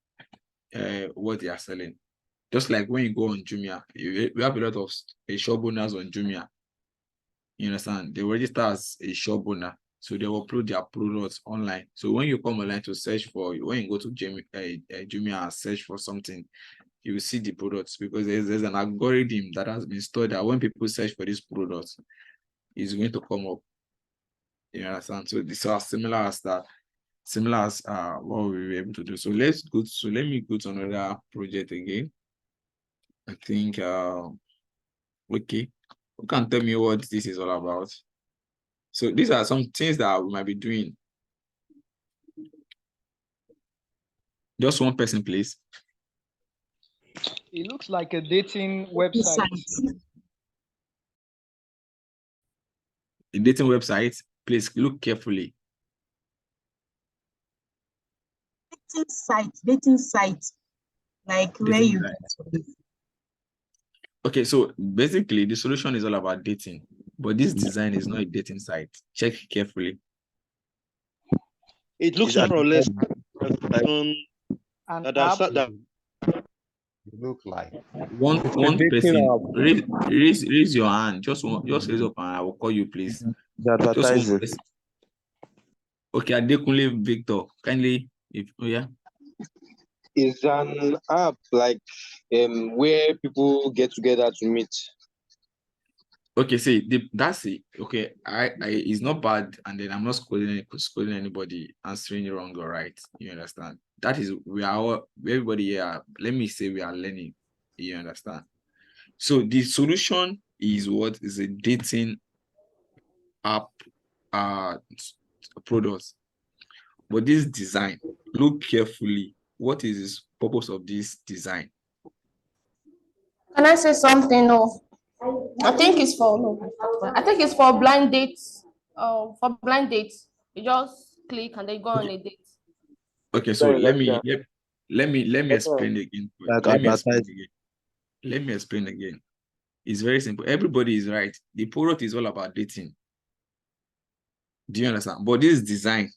what they are selling. Just like when you go on Jumia, we have a lot of shop owners on Jumia. You understand? They register as a shop owner, so they will upload their products online. So when you come online to search for, when you go to Jumia and search for something, you will see the products because there's an algorithm that has been stored that when people search for these products, it's going to come up. You understand? So these are similar as that, similar as what we were able to do. So let me go to another project again. I think okay. Who can tell me what this is all about? So these are some things that we might be doing. Just one person, please. It looks like a dating website. A dating website. Please look carefully. Dating site, like Dating where you site. get to live. Okay, so basically the solution is all about dating, but this design is not a dating site. Check carefully. It looks more or less look like one person raise your hand. Just raise up and I will call you, please. The advertising. Okay, Adekunle Victor, kindly, yeah. It's an app like where people get together to meet. Okay, see, that's it. Okay, it's not bad, and then I'm not scolding anybody answering wrong or right. You understand? That is, we are all, everybody here. Let me say we are learning. You understand? So the solution is what is a dating app product. But this design, look carefully. What is the purpose of this design? Can I say something? No. I think it's for blind dates. For blind dates, you just click and they go on a date. Okay, so let me explain again. Like Let me explain again. It's very simple. Everybody is right. The product is all about dating. Do you understand? But this design,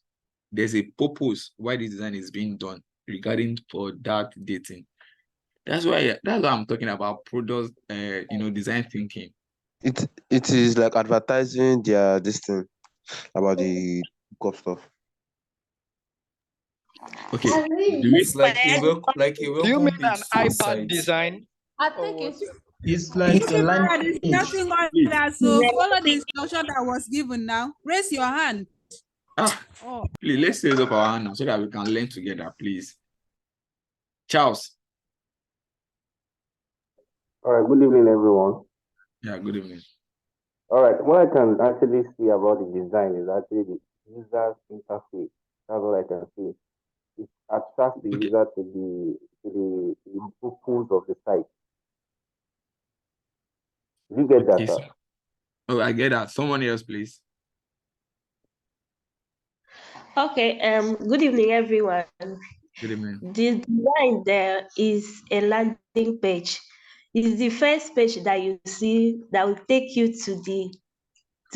there's a purpose why this design is being done regarding for that dating. That's why I'm talking about product, design thinking. It is like advertising their this thing about the cup stuff. Okay. It's like a Do you mean an iPad site. design? I think it's like a landing page. Nothing on that. So follow the instruction that was given now. Raise your hand. Please, let's raise up our hand now so that we can learn together, please. Charles. All right, good evening, everyone. Yeah, good evening. All right, what I can actually see about the design is actually the user's interface. That's what I can see. It attracts the user to the purpose of the site. Did you get that, sir? Oh, I get that. Someone else, please. Okay, good evening, everyone. Good evening. The design there is a landing page. It's the first page that you see that will take you to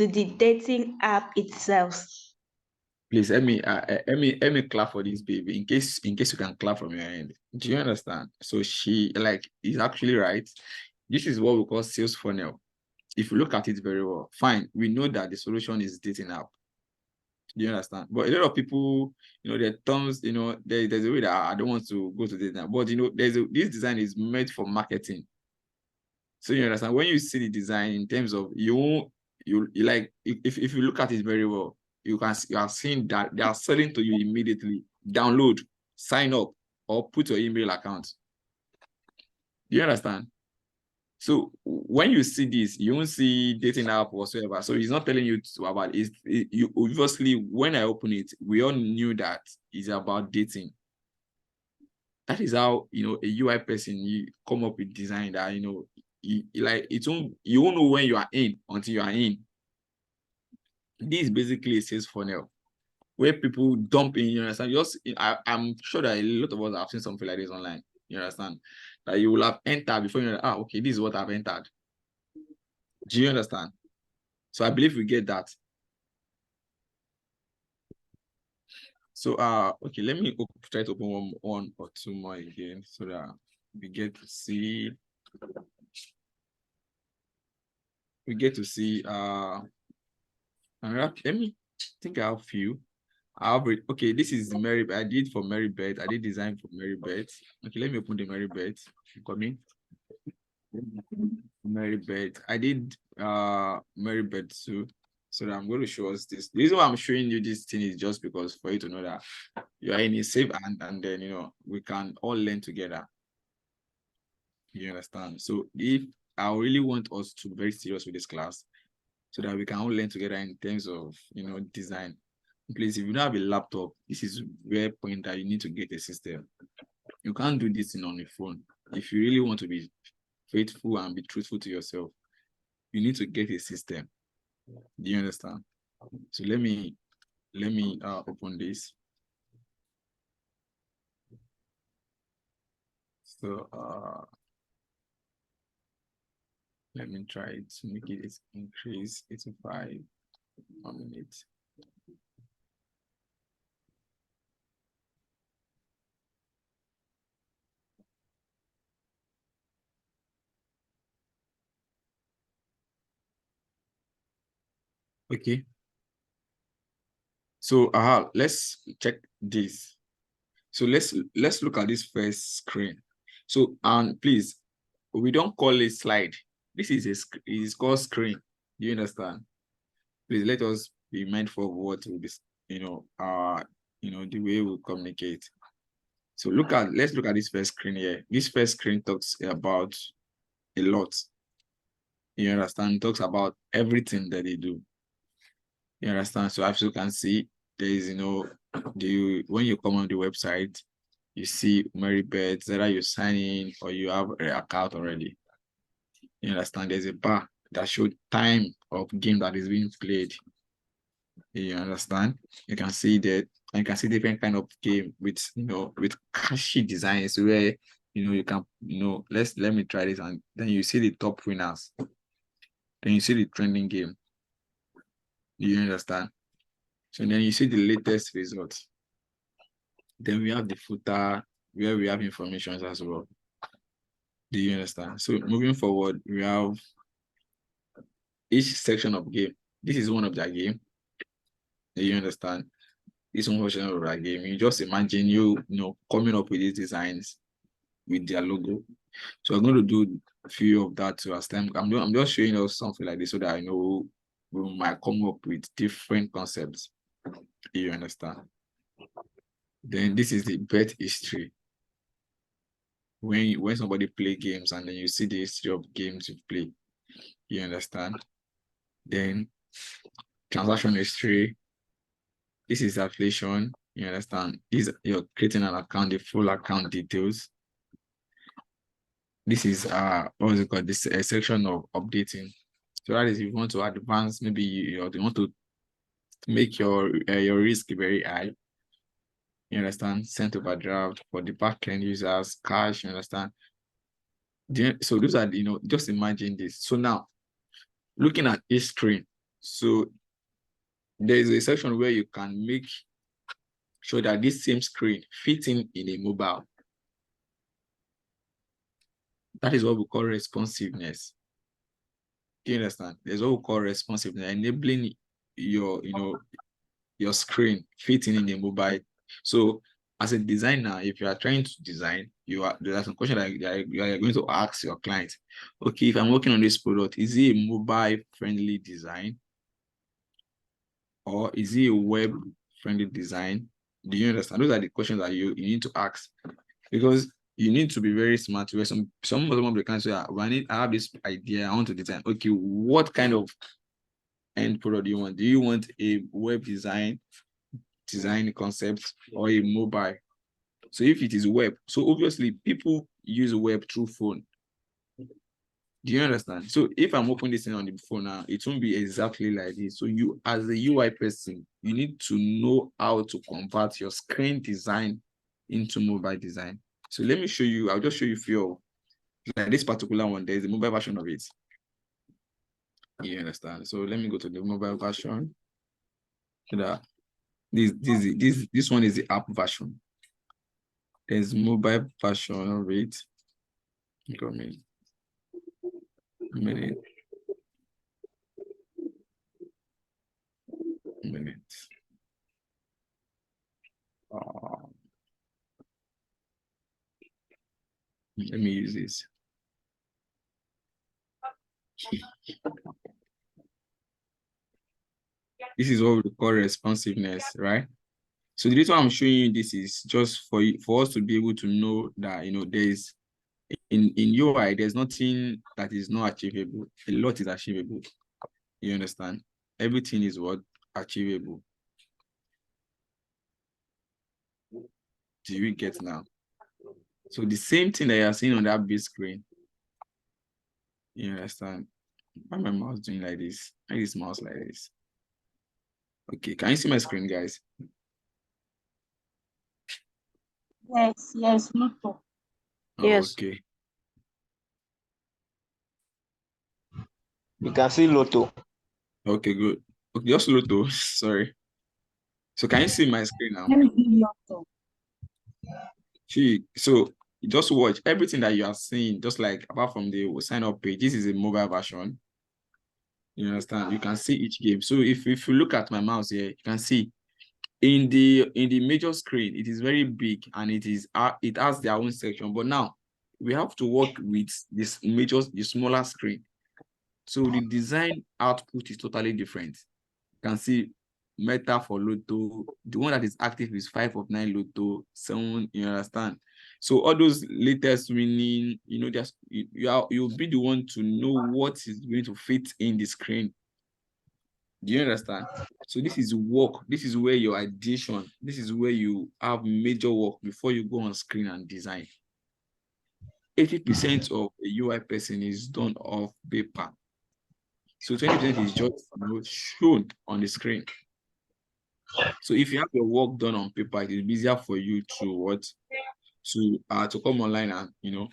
the dating app itself. Please let me clap for this baby in case you can clap from your end. Do you understand? So she is actually right. This is what we call sales funnel. If you look at it very well, fine. We know that the solution is dating app. Do you understand? But a lot of people, their terms, there's a way that I don't want to go to dating app, but this design is made for marketing. So you understand, when you see the design in terms of you like, if you look at it very well, you are seeing that they are selling to you immediately. Download, sign up, or put your email account. Do you understand? So when you see this, you won't see dating app whatsoever. So he's not telling you about it. You obviously, when I open it, we all knew that it's about dating. That is how, you know, a UI person, you come up with design that, you know, you won't know when you are in until you are in. This is basically a sales funnel where people dump in, you understand? I'm sure that a lot of us have seen something like this online. You understand? That you will have entered before you know, okay, this is what I've entered. Do you understand? So I believe we get that. So okay, let me try to open one or two more again so that we get to see let me think. I have a few. Okay, this is Mary. I did for Mary Beth. I did design for Mary Beth. Okay, let me open the Mary Beth. Come in. Mary Beth. I did Mary Beth too. So that I'm going to show us this. The reason why I'm showing you this thing is just because for you to know that you are in a safe and then, you know, we can all learn together. You understand? So if I really want us to be very serious with this class so that we can all learn together in terms of, you know, design. Please, if you don't have a laptop, this is where point that you need to get a system. You can't do this on your phone. If you really want to be faithful and be truthful to yourself, you need to get a system. Do you understand? So let me open this. So let me try to make it increase 85 1 minute. Okay. So let's check this. So let's look at this first screen. So please, we don't call it slide. This is called screen. Do you understand? Please let us be mindful of what will be, you know, the way we communicate. So let's look at this first screen here. This first screen talks about a lot. You understand? It talks about everything that they do. You understand? So as you can see, there is, you know, when you come on the website, you see Mary Beth, either you sign in or you have an account already. You understand? There's a bar that shows time of game that is being played. You understand? You can see that, and you can see different kind of game with, you know, with catchy designs where, you know, you can, you know, let me try this, and then you see the top winners. Then you see the trending game. Do you understand? So then you see the latest results. Then we have the footer where we have information as well. Do you understand? So moving forward, we have each section of game. This is one of that game. Do you understand? This one version of that game. You just imagine you know, coming up with these designs with their logo. So I'm going to do a few of that to as time. I'm just showing us something like this so that I know we might come up with different concepts. Do you understand? Then this is the bet history. When somebody play games and then you see the history of games you play, you understand? Then transaction history. This is affiliation. You understand? You're creating an account, the full account details. This is what is it called? This section of updating. So that is if you want to advance, maybe you want to make your risk very high. You understand? Sent overdraft for the backend users, cash, you understand? So those are, you know, just imagine this. So now, looking at each screen, so there is a section where you can make sure that this same screen fits in a mobile. That is what we call responsiveness. Do you understand? There's what we call responsiveness, enabling your, you know, your screen fitting in a mobile. So as a designer, if you are trying to design, there's some question that you are going to ask your client. Okay, if I'm working on this product, is it a mobile friendly design? Or is it a web friendly design? Do you understand? Those are the questions that you need to ask, because you need to be very smart. Where some of the clients say, I have this idea, I want to design. Okay, what kind of end product do you want? Do you want a web design concept, or a mobile? So if it is web, so obviously people use web through phone. Do you understand? So if I'm opening this thing on the phone now, it won't be exactly like this. So you, as a UI person, you need to know how to convert your screen design into mobile design. So let me show you. I'll just show you a few. Like this particular one, there's a mobile version of it. You understand? So let me go to the mobile version. This one is the app version. There's mobile version of it. Come in. Minute. Let me use this. This is what we call responsiveness, right? So the reason I'm showing you this is just for us to be able to know that, you know, there's in UI, there's nothing that is not achievable. A lot is achievable. You understand? Everything is what achievable. Do you get now? So the same thing that you are seeing on that big screen. You understand? Why my mouse doing like this? Why this mouse like this? Okay, can you see my screen, guys? Yes, Lotto. Yes. Okay. You can see Lotto. Okay, good. Okay, just Lotto. Sorry. So can you see my screen now? Let me see Lotto. So just watch everything that you are seeing, just like apart from the sign up page. This is a mobile version. You understand? You can see each game. So if you look at my mouse here, you can see in the major screen, it is very big and it has their own section. But now we have to work with the smaller screen. So the design output is totally different. You can see Meta for Lotto. The one that is active is 5 of 9 Lotto, 7, you understand? So all those latest winning, you know, just you'll be the one to know what is going to fit in the screen. Do you understand? So this is work. This is where your addition, this is where you have major work before you go on screen and design. 80% of a UI person is done off paper. So 20% is just, you know, shown on the screen. So if you have your work done on paper, it is easier for you to come online and, you know,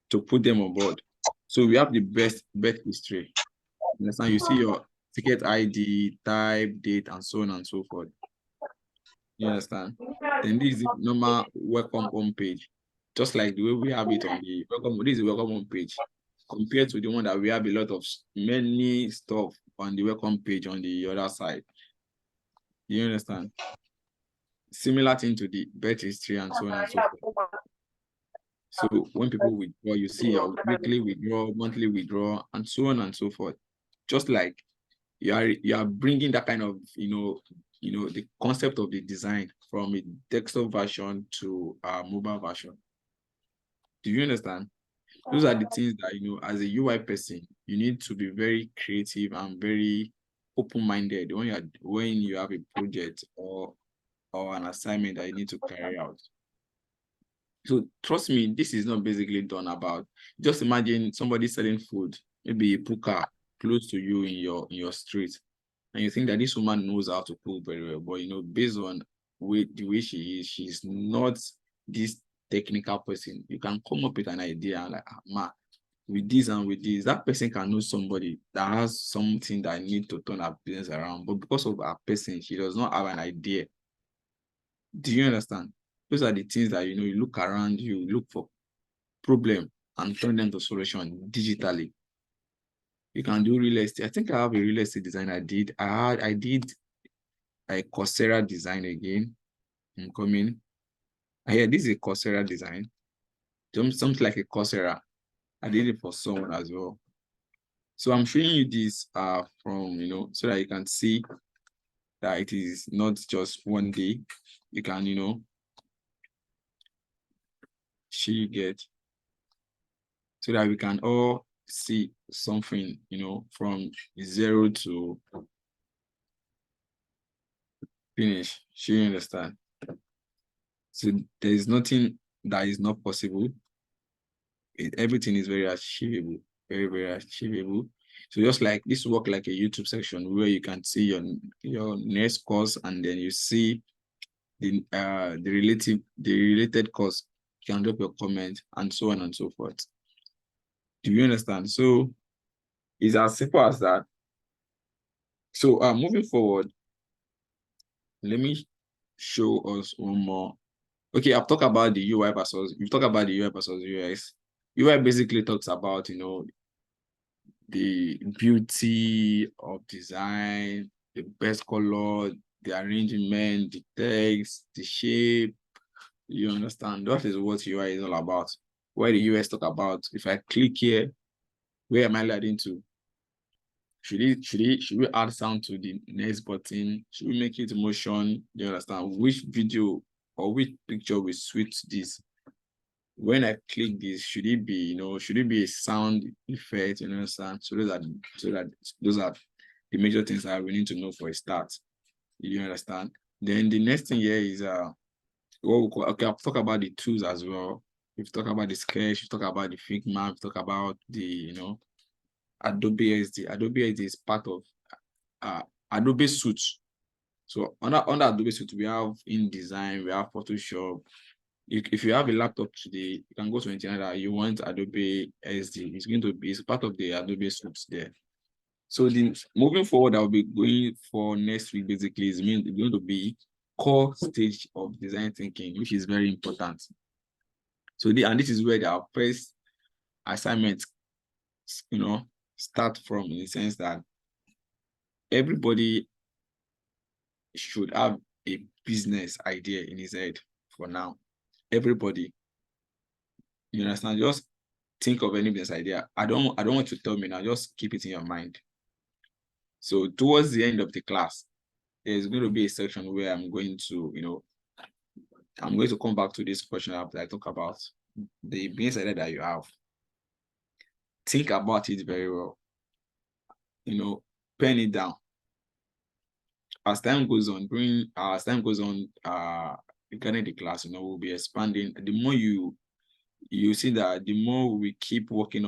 to put them on board. So we have the best history. You understand? You see your ticket ID, type, date, and so on and so forth. You understand? Then this is the normal welcome home page, just like the way we have it on the welcome. This is the welcome home page compared to the one that we have a lot of many stuff on the welcome page on the other side. You understand? Similar thing to the birth history and so on and so forth. So when people withdraw, you see your weekly withdrawal, monthly withdrawal, and so on and so forth. Just like you are bringing that kind of, you know, the concept of the design from a desktop version to a mobile version. Do you understand? Those are the things that, you know, as a UI person, you need to be very creative and very open-minded when you have a project or an assignment that you need to carry out. So trust me, this is not basically done about. Just imagine somebody selling food, maybe a puka close to you in your street, and you think that this woman knows how to cook very well, but, you know, based on the way she is, she's not this technical person. You can come up with an idea and like, ma, with this and with this, that person can know somebody that has something that need to turn her business around, but because of her person, she does not have an idea. Do you understand? Those are the things that, you know, you look around, you look for problem and turn them to solution digitally. You can do real estate. I think I have a real estate design I did. I did a Coursera design again. I'm coming. Here, this is a Coursera design. something like a Coursera. I did it for someone as well. So I'm showing you this from, so that you can see that it is not just one day. You can, you get, so that we can all see something, from 0 to finish. You understand? So there is nothing that is not possible. Everything is very achievable, very, very achievable. So just like this work like a YouTube section where you can see your next course, and then you see the related course. You can drop your comment and so on and so forth. Do you understand? So it's as simple as that. So moving forward, let me show us one more. Okay, I've talked about the UI versus, you've talked about the UI versus UX. UI basically talks about, the beauty of design, the best color, the arrangement, the text, the shape. You understand? That is what UI is all about. Where the US talk about, if I click here, where am I leading to? Should we add sound to the next button? Should we make it motion? You understand? Which video or which picture will suit this? When I click this, should it be, should it be a sound effect? You understand? So those are the major things that we need to know for a start. You understand? Then the next thing here is what we call, okay, I'll talk about the tools as well. We've talked about the sketch, we've talked about the Figma, we've talked about the, Adobe SD. Adobe SD is part of Adobe Suite. So under Adobe Suite, we have InDesign, we have Photoshop. If you have a laptop today, you can go to internet that you want Adobe SD. It's part of the Adobe Suite there. So moving forward, I'll be going for next week basically is going to be core stage of design thinking, which is very important. So and this is where our first assignment, start from, in the sense that everybody should have a business idea in his head for now. Everybody, you understand? Just think of any business idea. I don't want to tell me now, just keep it in your mind. So towards the end of the class, there's going to be a section where I'm going to, I'm going to come back to this question after I talk about the business idea that you have. Think about it very well. Pen it down. As time goes on, regarding the class, we'll be expanding. The more you see that the more we keep working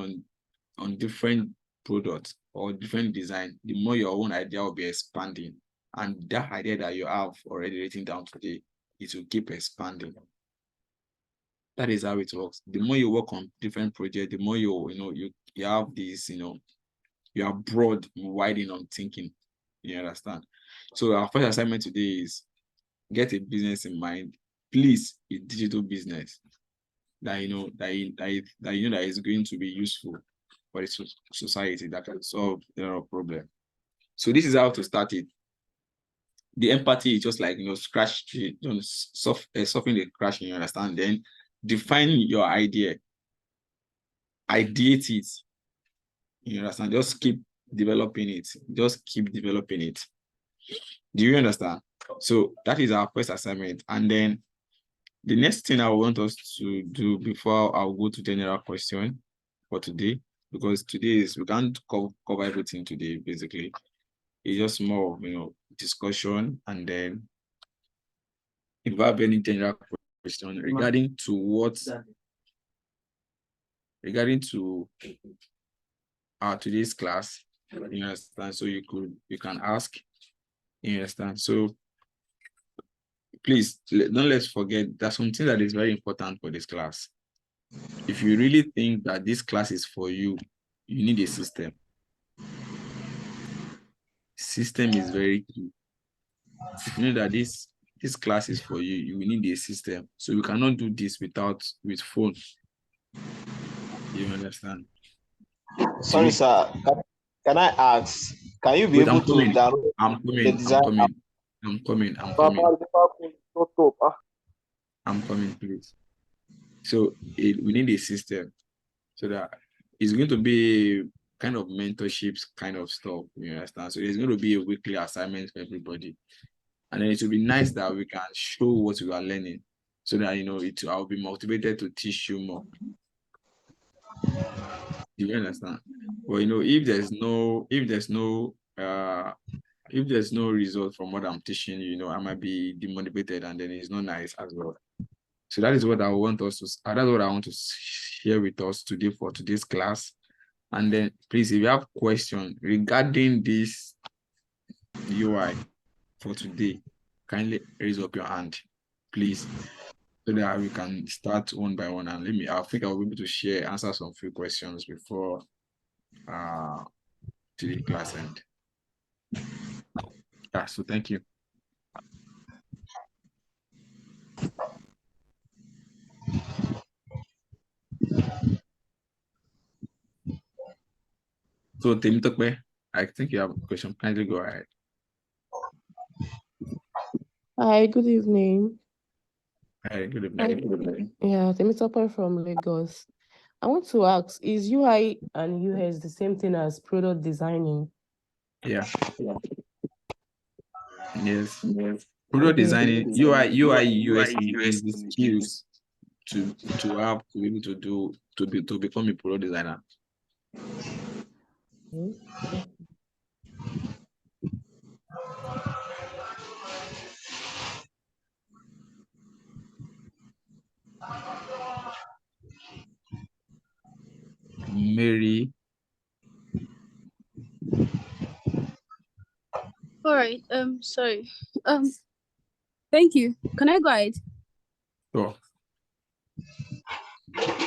on different products or different design, the more your own idea will be expanding. And that idea that you have already written down today, it will keep expanding. That is how it works. The more you work on different projects, the more you have this, you are broad, widening on thinking. You understand? So our first assignment today is get a business in mind. Please, a digital business that that is going to be useful for the society, that can solve a lot of problems. So this is how to start it. The empathy is just like soften the crash, you understand? Then define your idea, ideate it. You understand? Just keep developing it. Just keep developing it. Do you understand? So that is our first assignment. And then the next thing I want us to do before I'll go to general question for today, because today we can't cover everything today, basically. It's just more of, discussion. And then if you have any general question regarding today's class, you understand? So you can ask, you understand? So please don't let's forget that's something that is very important for this class. If you really think that this class is for you, you need a system. System is very key. If you know that this class is for you, you will need a system. So we cannot do this with phone. You understand? Sorry, sir. Can I ask? Can you be able to download the design? I'm coming, please. So we need a system so that it's going to be kind of mentorships kind of stuff, you understand? So there's going to be a weekly assignment for everybody. And then it will be nice that we can show what we are learning so that, I'll be motivated to teach you more. Do you understand? But, if there's no result from what I'm teaching, I might be demotivated, and then it's not nice as well. So that is what I want to share with us today for today's class. And then please, if you have questions regarding this UI for today, kindly raise up your hand, please, so that we can start one by one. And I think I'll be able to answer some few questions before to the class end. Yeah, so thank you. So Temitope, I think you have a question. Kindly go ahead. Hi, good evening. Hi, good evening. Yeah, Temitope from Lagos. I want to ask, is UI and UX the same thing as product designing? Yeah. Yes. Product designing, UI, UX is the skills to have to be able to become a product designer. Mary. All right. Sorry. Thank you. Can I go ahead? Sure.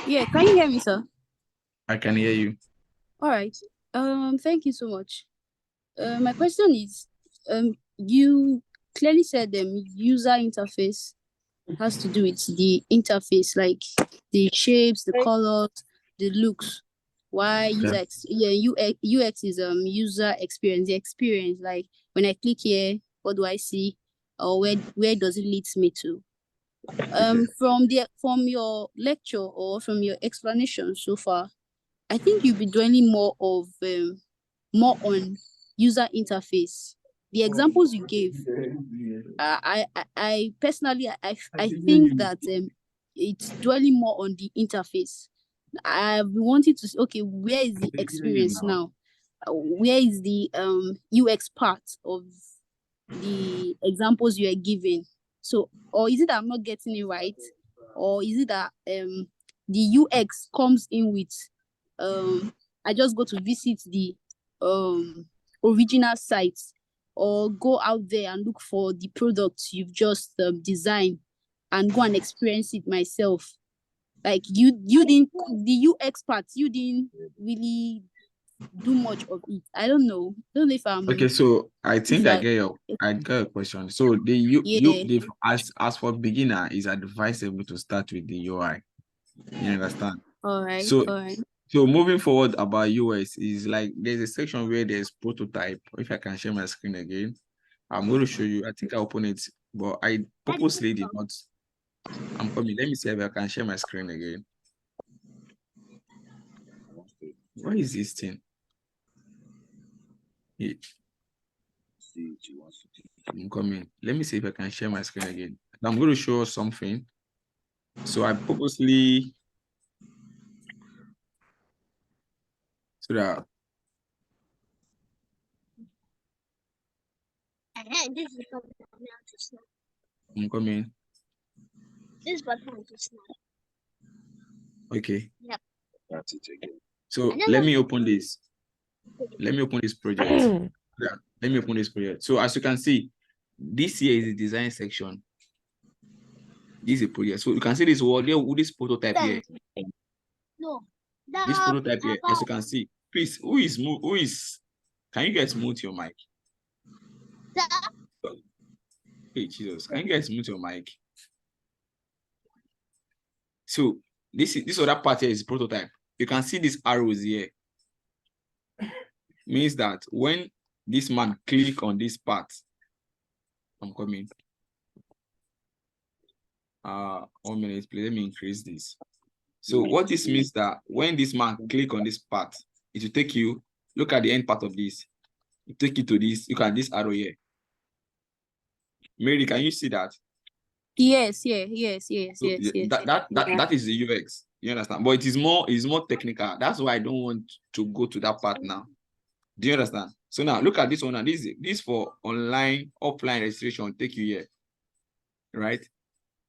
Yeah. Can you hear me, sir? I can hear you. All right. Thank you so much. My question is, you clearly said user interface has to do with the interface, like the shapes, the colors, the looks. Why UX is user experience, the experience, like when I click here, what do I see, or where does it lead me to? From your lecture or from your explanation so far, I think you'll be dwelling more on user interface. The examples you gave, I personally, I think that it's dwelling more on the interface. I've been wanting to say, okay, where is the experience now? Where is the UX part of the examples you are giving? So, or is it that I'm not getting it right, or is it that the UX comes in with I just go to visit the original sites, or go out there and look for the products you've just designed and go and experience it myself. Like you didn't, the UX part, you didn't really do much of it. I don't know if I'm Okay, so I think I get your question. So as for beginner, it's advisable to start with the UI. You understand? All right. So moving forward about UX is like there's a section where there's prototype. If I can share my screen again, I'm going to show you. I think I open it, but I purposely did not. I'm coming. Let me see if I can share my screen again. What is this thing? I'm coming. Let me see if I can share my screen again. I'm going to show something. So I purposely so that I'm coming. This button to snap. Okay. Yep. That's it again. So let me open this. Let me open this project. Yeah, let me open this project. So as you can see, this here is the design section. This is a project. So you can see this word there with this prototype here. No. This prototype here, as you can see. Please, who is can you guys mute your mic? Hey Jesus, can you guys mute your mic? So this other part here is prototype. You can see these arrows here. Means that when this man click on this part, I'm coming. 1 minute, please. Let me increase this. So what this means that when this man click on this part, it will take you, look at the end part of this. It take you to this, look at this arrow here. Mary, can you see that? Yes. So that is the UX. You understand? But it is more technical. That's why I don't want to go to that part now. Do you understand? So now look at this one, and this for online, offline registration take you here. Right?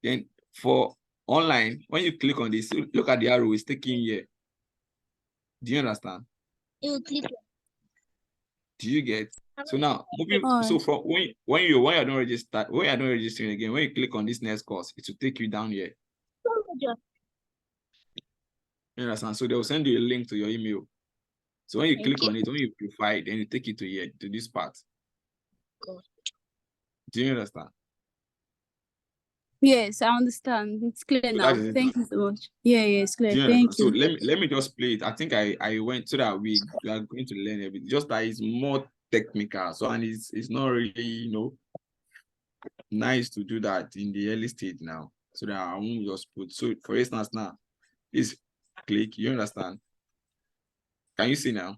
Then for online, when you click on this, look at the arrow, it's taking here. Do you understand? You click. Do you get? So now moving. So from when you're not registering again, when you click on this next course, it will take you down here. You understand? So they will send you a link to your email. So when you click on it, when you verify it, then you take it to here, to this part. Do you understand? Yes, I understand. It's clear So now. Thank you so much. Yeah, it's clear. Thank so you. let me just play it. I think I went so that we are going to learn everything. Just that it's more technical. So and it's not really nice to do that in the early stage now. So that I won't just put. So for instance now, this click. You understand? Can you see now?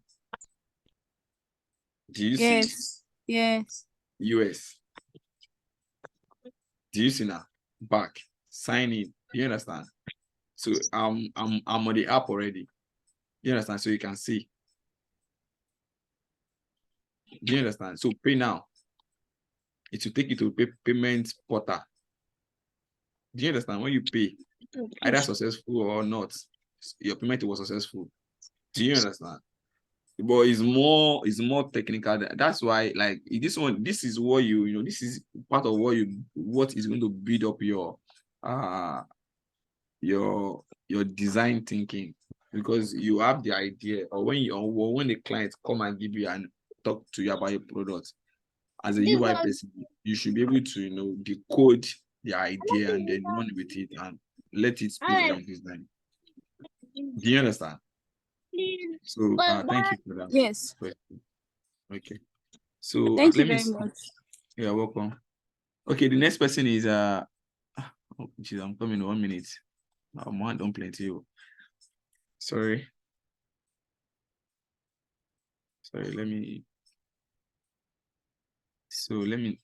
Do you see? Yes. US. Do you see now? Back. Sign in. You understand? So I'm on the app already. You understand? So you can see. Do you understand? So pay now. It will take you to payment portal. Do you understand? When you pay, either successful or not, your payment was successful. Do you understand? But it's more technical. That's why, like this one, this is what this is part of what is going to build up your design thinking, because you have the idea, or when the client come and give you and talk to you about your product, as a UI person, you should be able to decode the idea and then run with it and let it speak for your design. Do you understand? So thank you for that. Yes. Okay. So thank you let me very see. much. You're welcome. Okay, the next person is oh geez, I'm coming in 1 minute. I'm don't plenty. Sorry, let me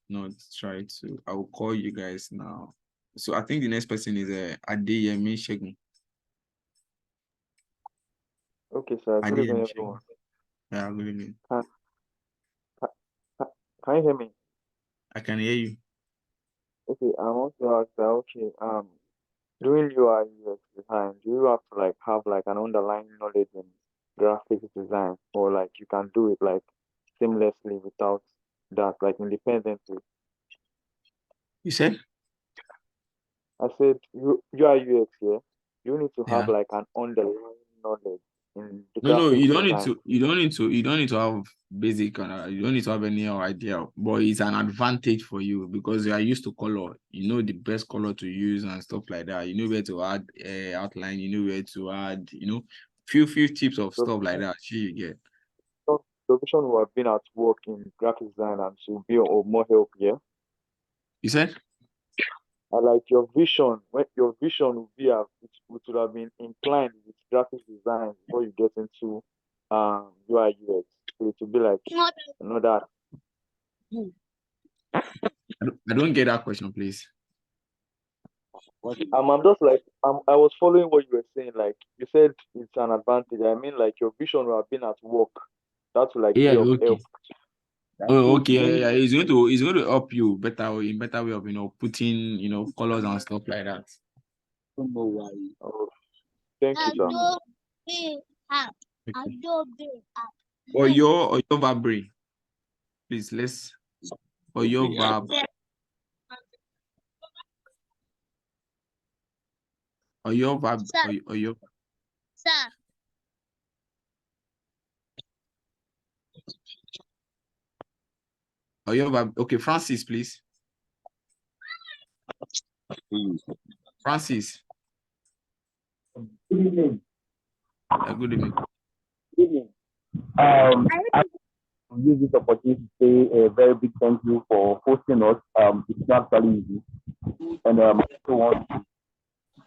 not try to. I will call you guys now. So I think the next person is Adeyemi Shegun. Okay, sir. Good evening, everyone. Yeah, good evening. Can you hear me? I can hear you. Okay, I want to ask that, okay, doing UI UX design, do you have to have an underlying knowledge in graphics design, or you can do it seamlessly without that, independently? You said? I said UI UX, yeah. You need to have Yeah. an underlying knowledge in the No, graphics you don't design. you don't need to have basic, you don't need to have any idea, but it's an advantage for you because you are used to color. You know the best color to use and stuff like that. You know where to add outline. You know where to add, few tips of stuff like that. You get. So the vision who have been at work in graphic design and to be of more help, yeah. You said? I like your vision. When your vision would be it would have been inclined with graphic design before you get into UI UX. So it would be that. I don't get that question, please. I'm just I was following what you were saying. You said it's an advantage. I mean, your vision would have been at work. That will be of help. Oh, okay, yeah. It's going to help you in better way of putting colors and stuff like that. Don't know why. Oh, thank you, sir. Or your verb, please. Let's or your verb. Or your verb. Or your. Sir. Or your verb. Okay, Francis, please. Francis. Good evening. Good evening. Good evening. I use this opportunity to say a very big thank you for hosting us. It's not very easy. And I also want to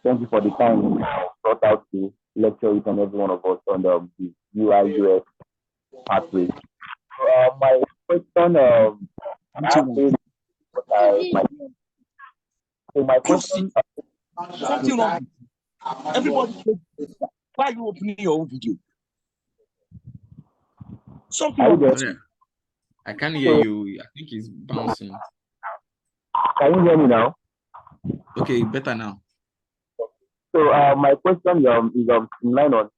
Thank you for the time you brought out to lecture each and every one of us on the UI UX pathway. My question, I have to what my question. Something wrong. Everybody, why are you opening your own video? Something wrong. I can't hear you. I think it's bouncing. Can you hear me now? Okay, better now. So my question is in line on,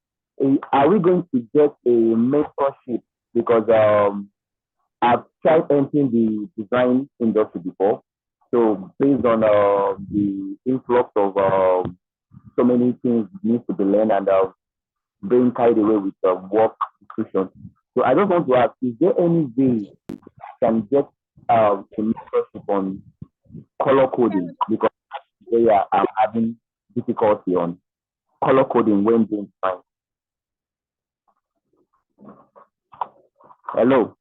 are we going to get a mentorship? Because I've tried entering the design industry before. So based on the influx of so many things needs to be learned and being carried away with work institutions. So I just want to ask, is there any way I can get a mentorship on color coding? Because I'm having difficulty on color coding when doing design. Hello.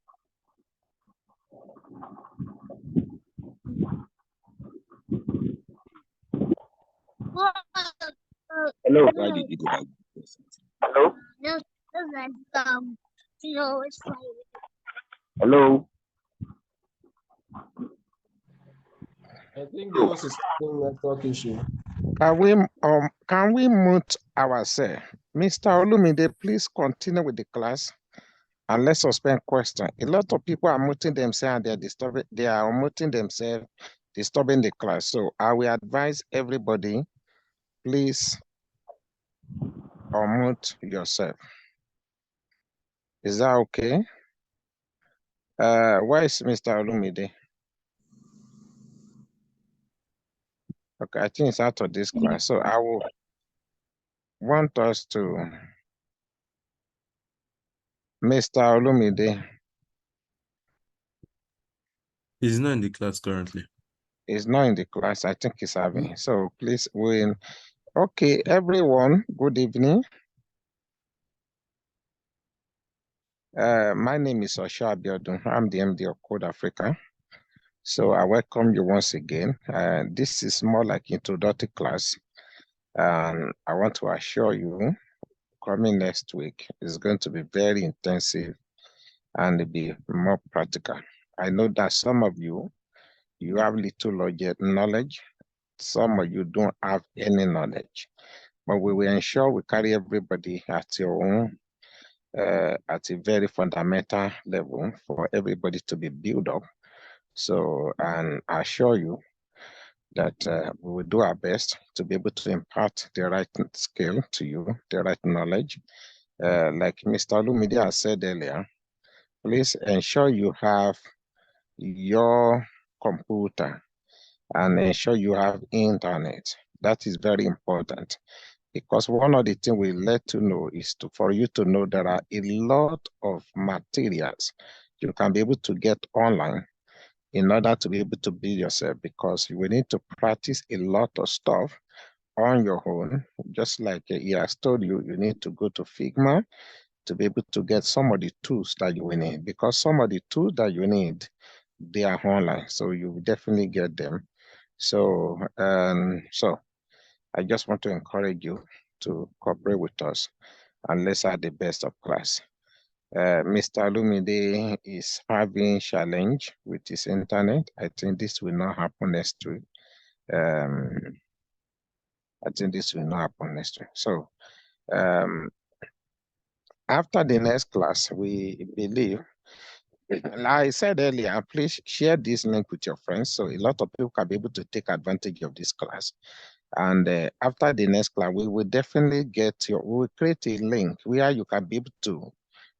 Hello. Why did you go back? Hello. It's fine. Hello. I think there was a network issue. Can we mute ourselves? Mr. Olumide, please continue with the class and let's suspend question. A lot of people are muting themselves and they are muting themselves, disturbing the class. So I will advise everybody, please unmute yourself. Is that okay? Where is Mr. Olumide? Okay, I think it's out of this class. So I will want us to, Mr. Olumide. He's not in the class currently. He's not in the class. I think he's having. So please win. Okay, everyone, good evening. My name is Osho Abiodun. I'm the MD of Code Africa. So I welcome you once again. This is more like introductory class. And I want to assure you, coming next week is going to be very intensive and be more practical. I know that some of you have little knowledge. Some of you don't have any knowledge. But we will ensure we carry everybody at your own, at a very fundamental level for everybody to be built up. So, and I assure you that we will do our best to be able to impart the right skill to you, the right knowledge. Like Mr. Olumide has said earlier, please ensure you have your computer and ensure you have internet. That is very important. Because one of the things we let you know is for you to know there are a lot of materials you can be able to get online in order to be able to build yourself, because you will need to practice a lot of stuff on your own. Just like he has told you, you need to go to Figma to be able to get some of the tools that you will need, because some of the tools that you need, they are online, so you will definitely get them. So, I just want to encourage you to cooperate with us and let's have the best of class. Mr. Olumide is having challenge with his internet. I think this will not happen next week. I think this will not happen next week. So after the next class, we believe, like I said earlier, please share this link with your friends so a lot of people can be able to take advantage of this class. And after the next class, we will definitely we will create a link where you can be able to,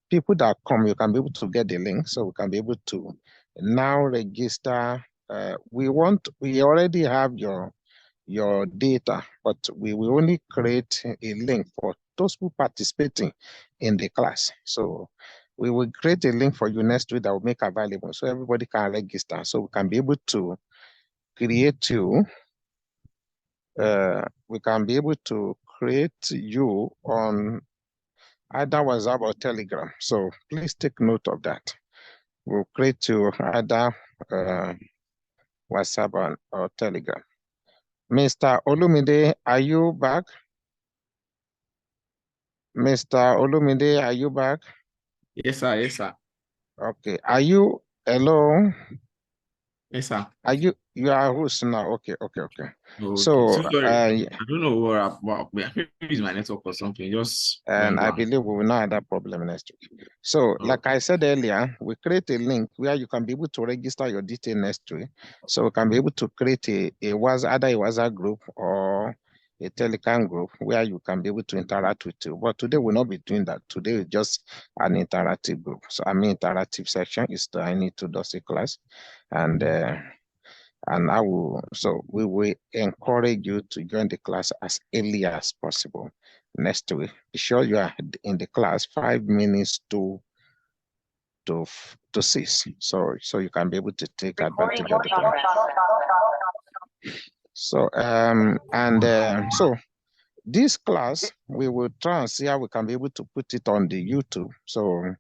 people that come, you can be able to get the link so we can be able to now register. We already have your data, but we will only create a link for those who participating in the class. So we will create a link for you next week that will make available so everybody can register. So we can be able to create you. We can be able to create you on either WhatsApp or Telegram. So please take note of that. We'll create you either WhatsApp or Telegram. Mr. Olumide, are you back? Mr. Olumide, are you back? Yes, sir. Yes, sir. Okay. Are you hello? Yes, sir. Are you are host now? Okay. Okay. So So sorry, I don't know what maybe it's my network or something. Just and I believe we will not have that problem next week. So, like I said earlier, we create a link where you can be able to register your detail next week. So we can be able to create either a WhatsApp group or a Telegram group where you can be able to interact with you. But today we'll not be doing that. Today is just an interactive group. So interactive section is the I need to do a class, and we will encourage you to join the class as early as possible next week. Be sure you are in the class 5 minutes to 6. So you can be able to take advantage of the class. So so this class we will try and see how we can be able to put it on the YouTube. So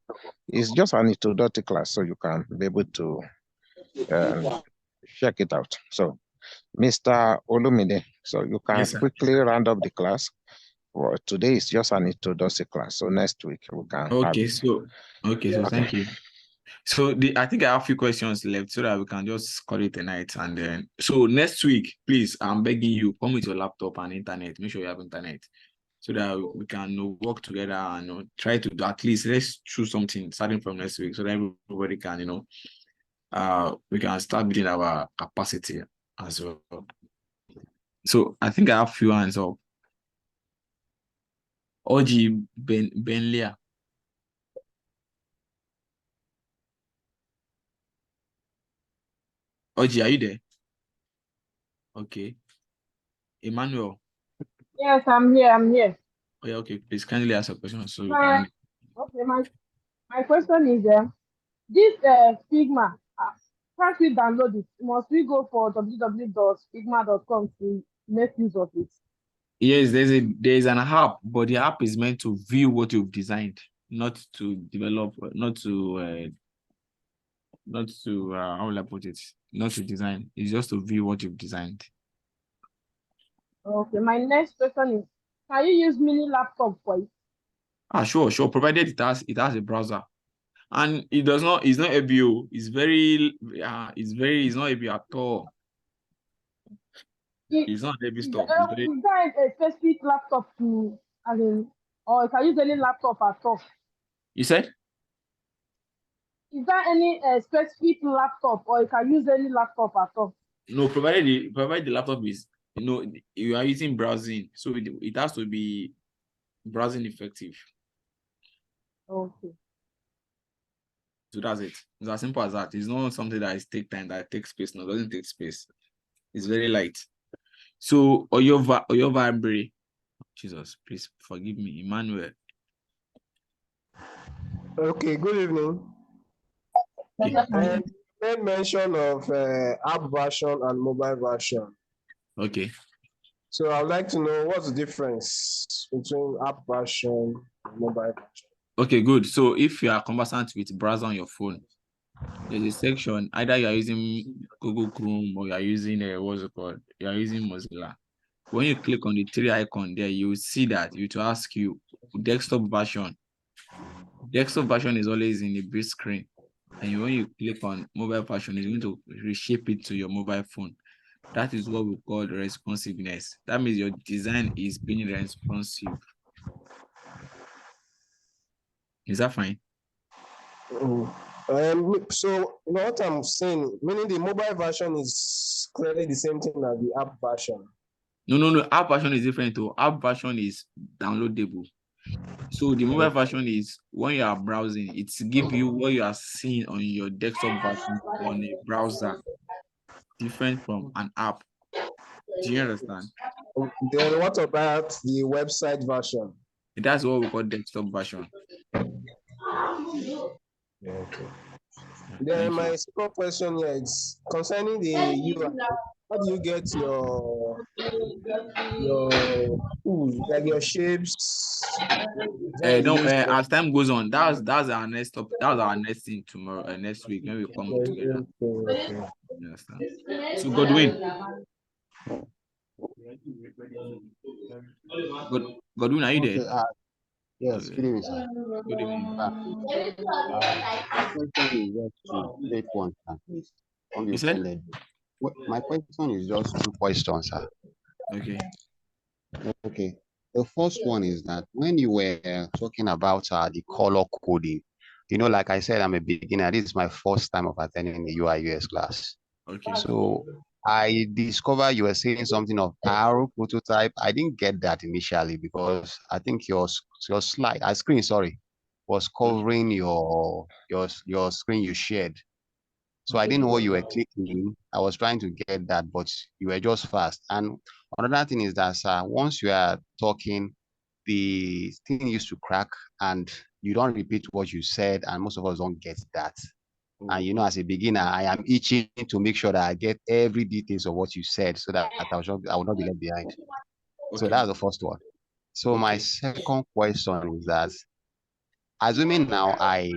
it's just an introductory class, so you can be able to check it out. So Mr. Olumide, so you can quickly round up the class. Well, today is just an introductory class, so next week we can have it. So thank you. So I think I have a few questions left so that we can just call it a night. And then so next week, please, I'm begging you, come with your laptop and internet. Make sure you have internet so that we can work together and try to do at least let's choose something starting from next week so that everybody can we can start building our capacity as well. So I think I have a few hands up. Oji Benlia. Oji, are you there? Okay. Emmanuel. Yes, I'm here. Oh, yeah, okay. Please kindly ask a question. So okay, my question is this Figma, can't we download it? Must we go for www.figma.com to make use of it? Yes, there's an app, but the app is meant to view what you've designed, not to develop, not to how will I put it? Not to design. It's just to view what you've designed. Okay, my next question is, can you use mini laptop for it? Sure. Provided it has a browser. And it's not ABO. It's not ABO at all. It's not ABO stuff. Is there a specific laptop or can you use any laptop at all? You said? Is there any specific laptop or you can use any laptop at all? No, provided the laptop is, you are using browsing, so it has to be browsing effective. Okay. So that's it. It's as simple as that. It's not something that is take time, that takes space. No, it doesn't take space. It's very light. So Oyo Vibre, Jesus, please forgive me, Emmanuel. Okay, good evening. And made mention of app version and mobile version. Okay. So I'd like to know what's the difference between app version and mobile version. Okay, good. So if you are conversant with browser on your phone, there's a section, either you are using Google Chrome or you are using what's it called? You are using Mozilla. When you click on the 3 icon there, you will see that it will ask you desktop version. Desktop version is always in the big screen. And when you click on mobile version, it's going to reshape it to your mobile phone. That is what we call responsiveness. That means your design is being responsive. Is that fine? So what I'm saying, meaning the mobile version is clearly the same thing as the app version. No. App version is different too. App version is downloadable. So the mobile version is when you are browsing, it's give you what you are seeing on your desktop version on a browser, different from an app. Do you understand? Then what about the website version? That's what we call desktop version. Okay. Then my second question here is concerning the UI. How do you get your tools, like your shapes? As time goes on, that's our next topic. That's our next thing tomorrow, next week when we come together. Okay. You understand? So Godwin. Godwin, are you there? Yes, good evening, sir. Good evening. My question is just to take one, sir. Don't be You said? offended. My question is just 2 questions, sir. Okay. Okay. The first one is that when you were talking about the color coding, like I said, I'm a beginner. This is my first time of attending the UI UX class. Okay. So I discovered you were saying something of arrow prototype. I didn't get that initially because I think your screen, was covering your screen you shared. So I didn't know what you were clicking. I was trying to get that, but you were just fast. And another thing is that, sir, once you are talking, the thing used to crack and you don't repeat what you said, and most of us don't get that. And as a beginner, I am itching to make sure that I get every details of what you said so that I will not be left behind. Okay. So that's the first one. So my second question is that, assuming now I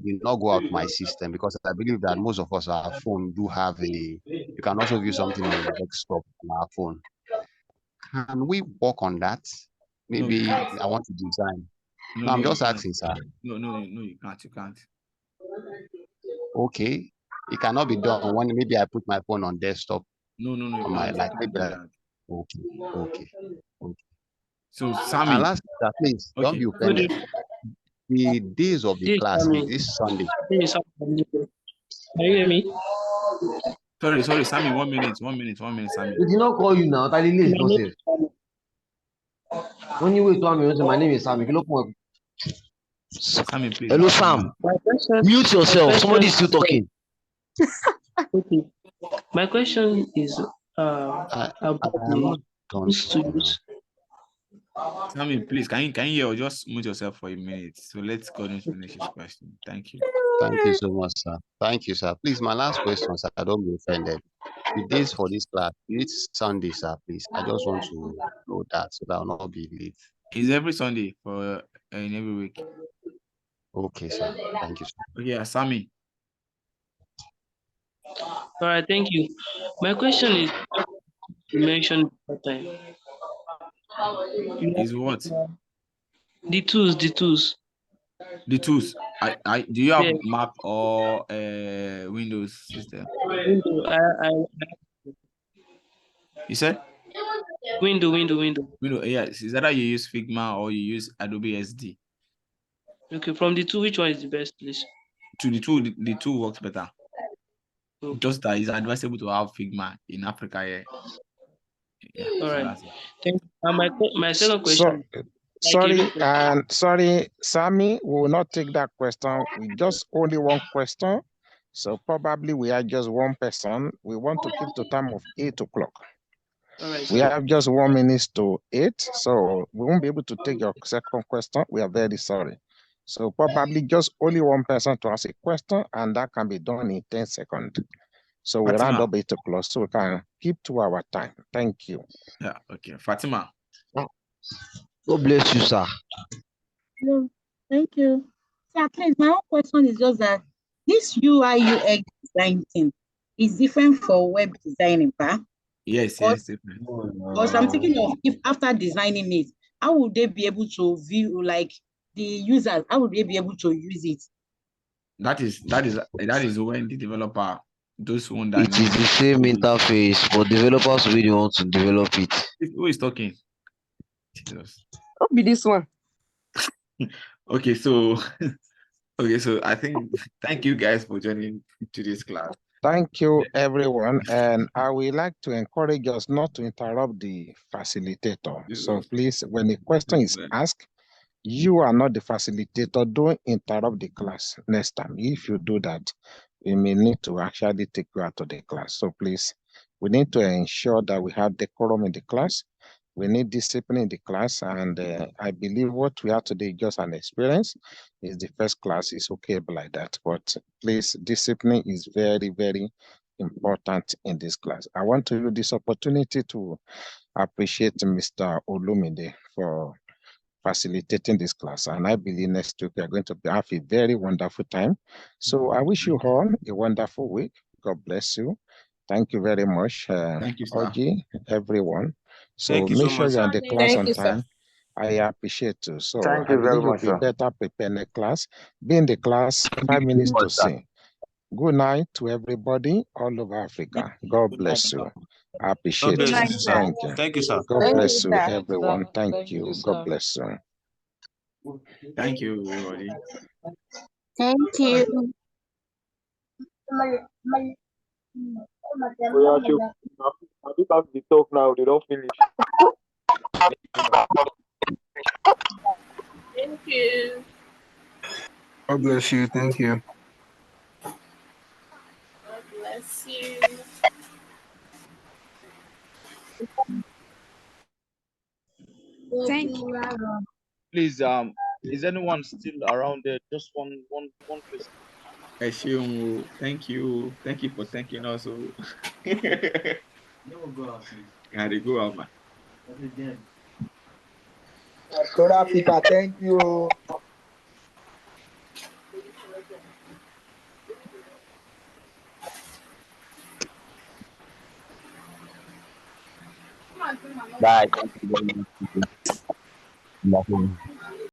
did not go out my system, because I believe that most of us, our phone do have you can also view something on your desktop on our phone. Can we work on that? Maybe I want to design. No, I'm just asking, sir. No, you can't. You can't. Okay. It cannot be done when maybe I put my phone on desktop. No, you on my can't. maybe okay. So Sammy, and last, please don't be offended. The days of the class is this Sunday. Can you hear me? Sorry, Sammy. 1 minute, Sammy. He did not call you now. That is not safe. When you wait 1 minute, my name is Sammy. Sammy, please. Hello, Sam. Mute yourself. Somebody is still talking. Okay. My question is about the students. Sammy, please, can you hear or just mute yourself for a minute? So let's go and finish his question. Thank you. Thank you so much, sir. Thank you, sir. Please, my last question, sir. I don't be offended. The days for this class, it's Sunday, sir. Please, I just want to know that so that I will not be late. It's every Sunday in every week. Okay, sir. Thank you, sir. Yeah, Sammy. All right, thank you. My question is, you mentioned that time. Is what? The tools. The tools. Do you have Mac or Windows system? Windows. You said? Windows. Windows. Yes. Is that how you use Figma or you use Adobe SD? Okay. From the two, which one is the best, please? To the two, the two works better. Okay. Just that it's advisable to have Figma in Africa. Yeah. All right. Thank you. My second question. Sorry, Sammy, we will not take that question. We just only one question. So probably we are just one person. We want to keep the time of 8 o'clock. Right, we have just 1 minute to 8, so we won't be able to take your second question. We are very sorry. So probably just only one person to ask a question, and that can be done in 10 seconds. So we round up 8 o'clock, so we can keep to our time. Thank you. Yeah, okay. Fatima. God bless you, sir. Hello. Thank you. Sir, please, my own question is just that this UI UX design thing is different for web designing, right? Yes, different. Because I'm thinking of, if after designing it, how would they be able to view, like the users, how would they be able to use it? That is when the developer, those one that it is the same interface, but developers really want to develop it. Who is talking? Jesus. Don't be this one. Okay, so I think thank you guys for joining today's class. Thank you, everyone. And I would like to encourage us not to interrupt the facilitator. So please, when the question is asked, you are not the facilitator. Don't interrupt the class next time. If you do that, we may need to actually take you out of the class. So please, we need to ensure that we have decorum in the class. We need discipline in the class, and I believe what we have today is just an experience. Is the first class is okay like that, but please, discipline is very, very important in this class. I want to use this opportunity to appreciate Mr. Olumide for facilitating this class, and I believe next week we are going to have a very wonderful time. So I wish you all a wonderful week. God bless you. Thank you very much. Thank you, sir. Oji, everyone. So Thank you make so sure much, you're sir. in the class on time. I appreciate you. So Thank I you very believe you'll much, be sir. better prepared in the class. Be in the class, Thank 5 you so minutes much, to sir. say. Good night to everybody all over Africa. God bless you. I God appreciate bless you. you, sir. Thank you. Thank you, sir. God Thank bless you, you, sir. everyone. Thank Thank you. you, God sir. bless you. Thank you, everybody. Thank you. We are sure. Now, this has to talk now. They don't finish. Thank you. God bless you. Thank you. God bless you. Thank you. Please, is anyone still around there? Just one person. Eshion, thank you. Thank you for thanking us. Gotta go out, man. South Africa, thank you. Bye. Thank you very much.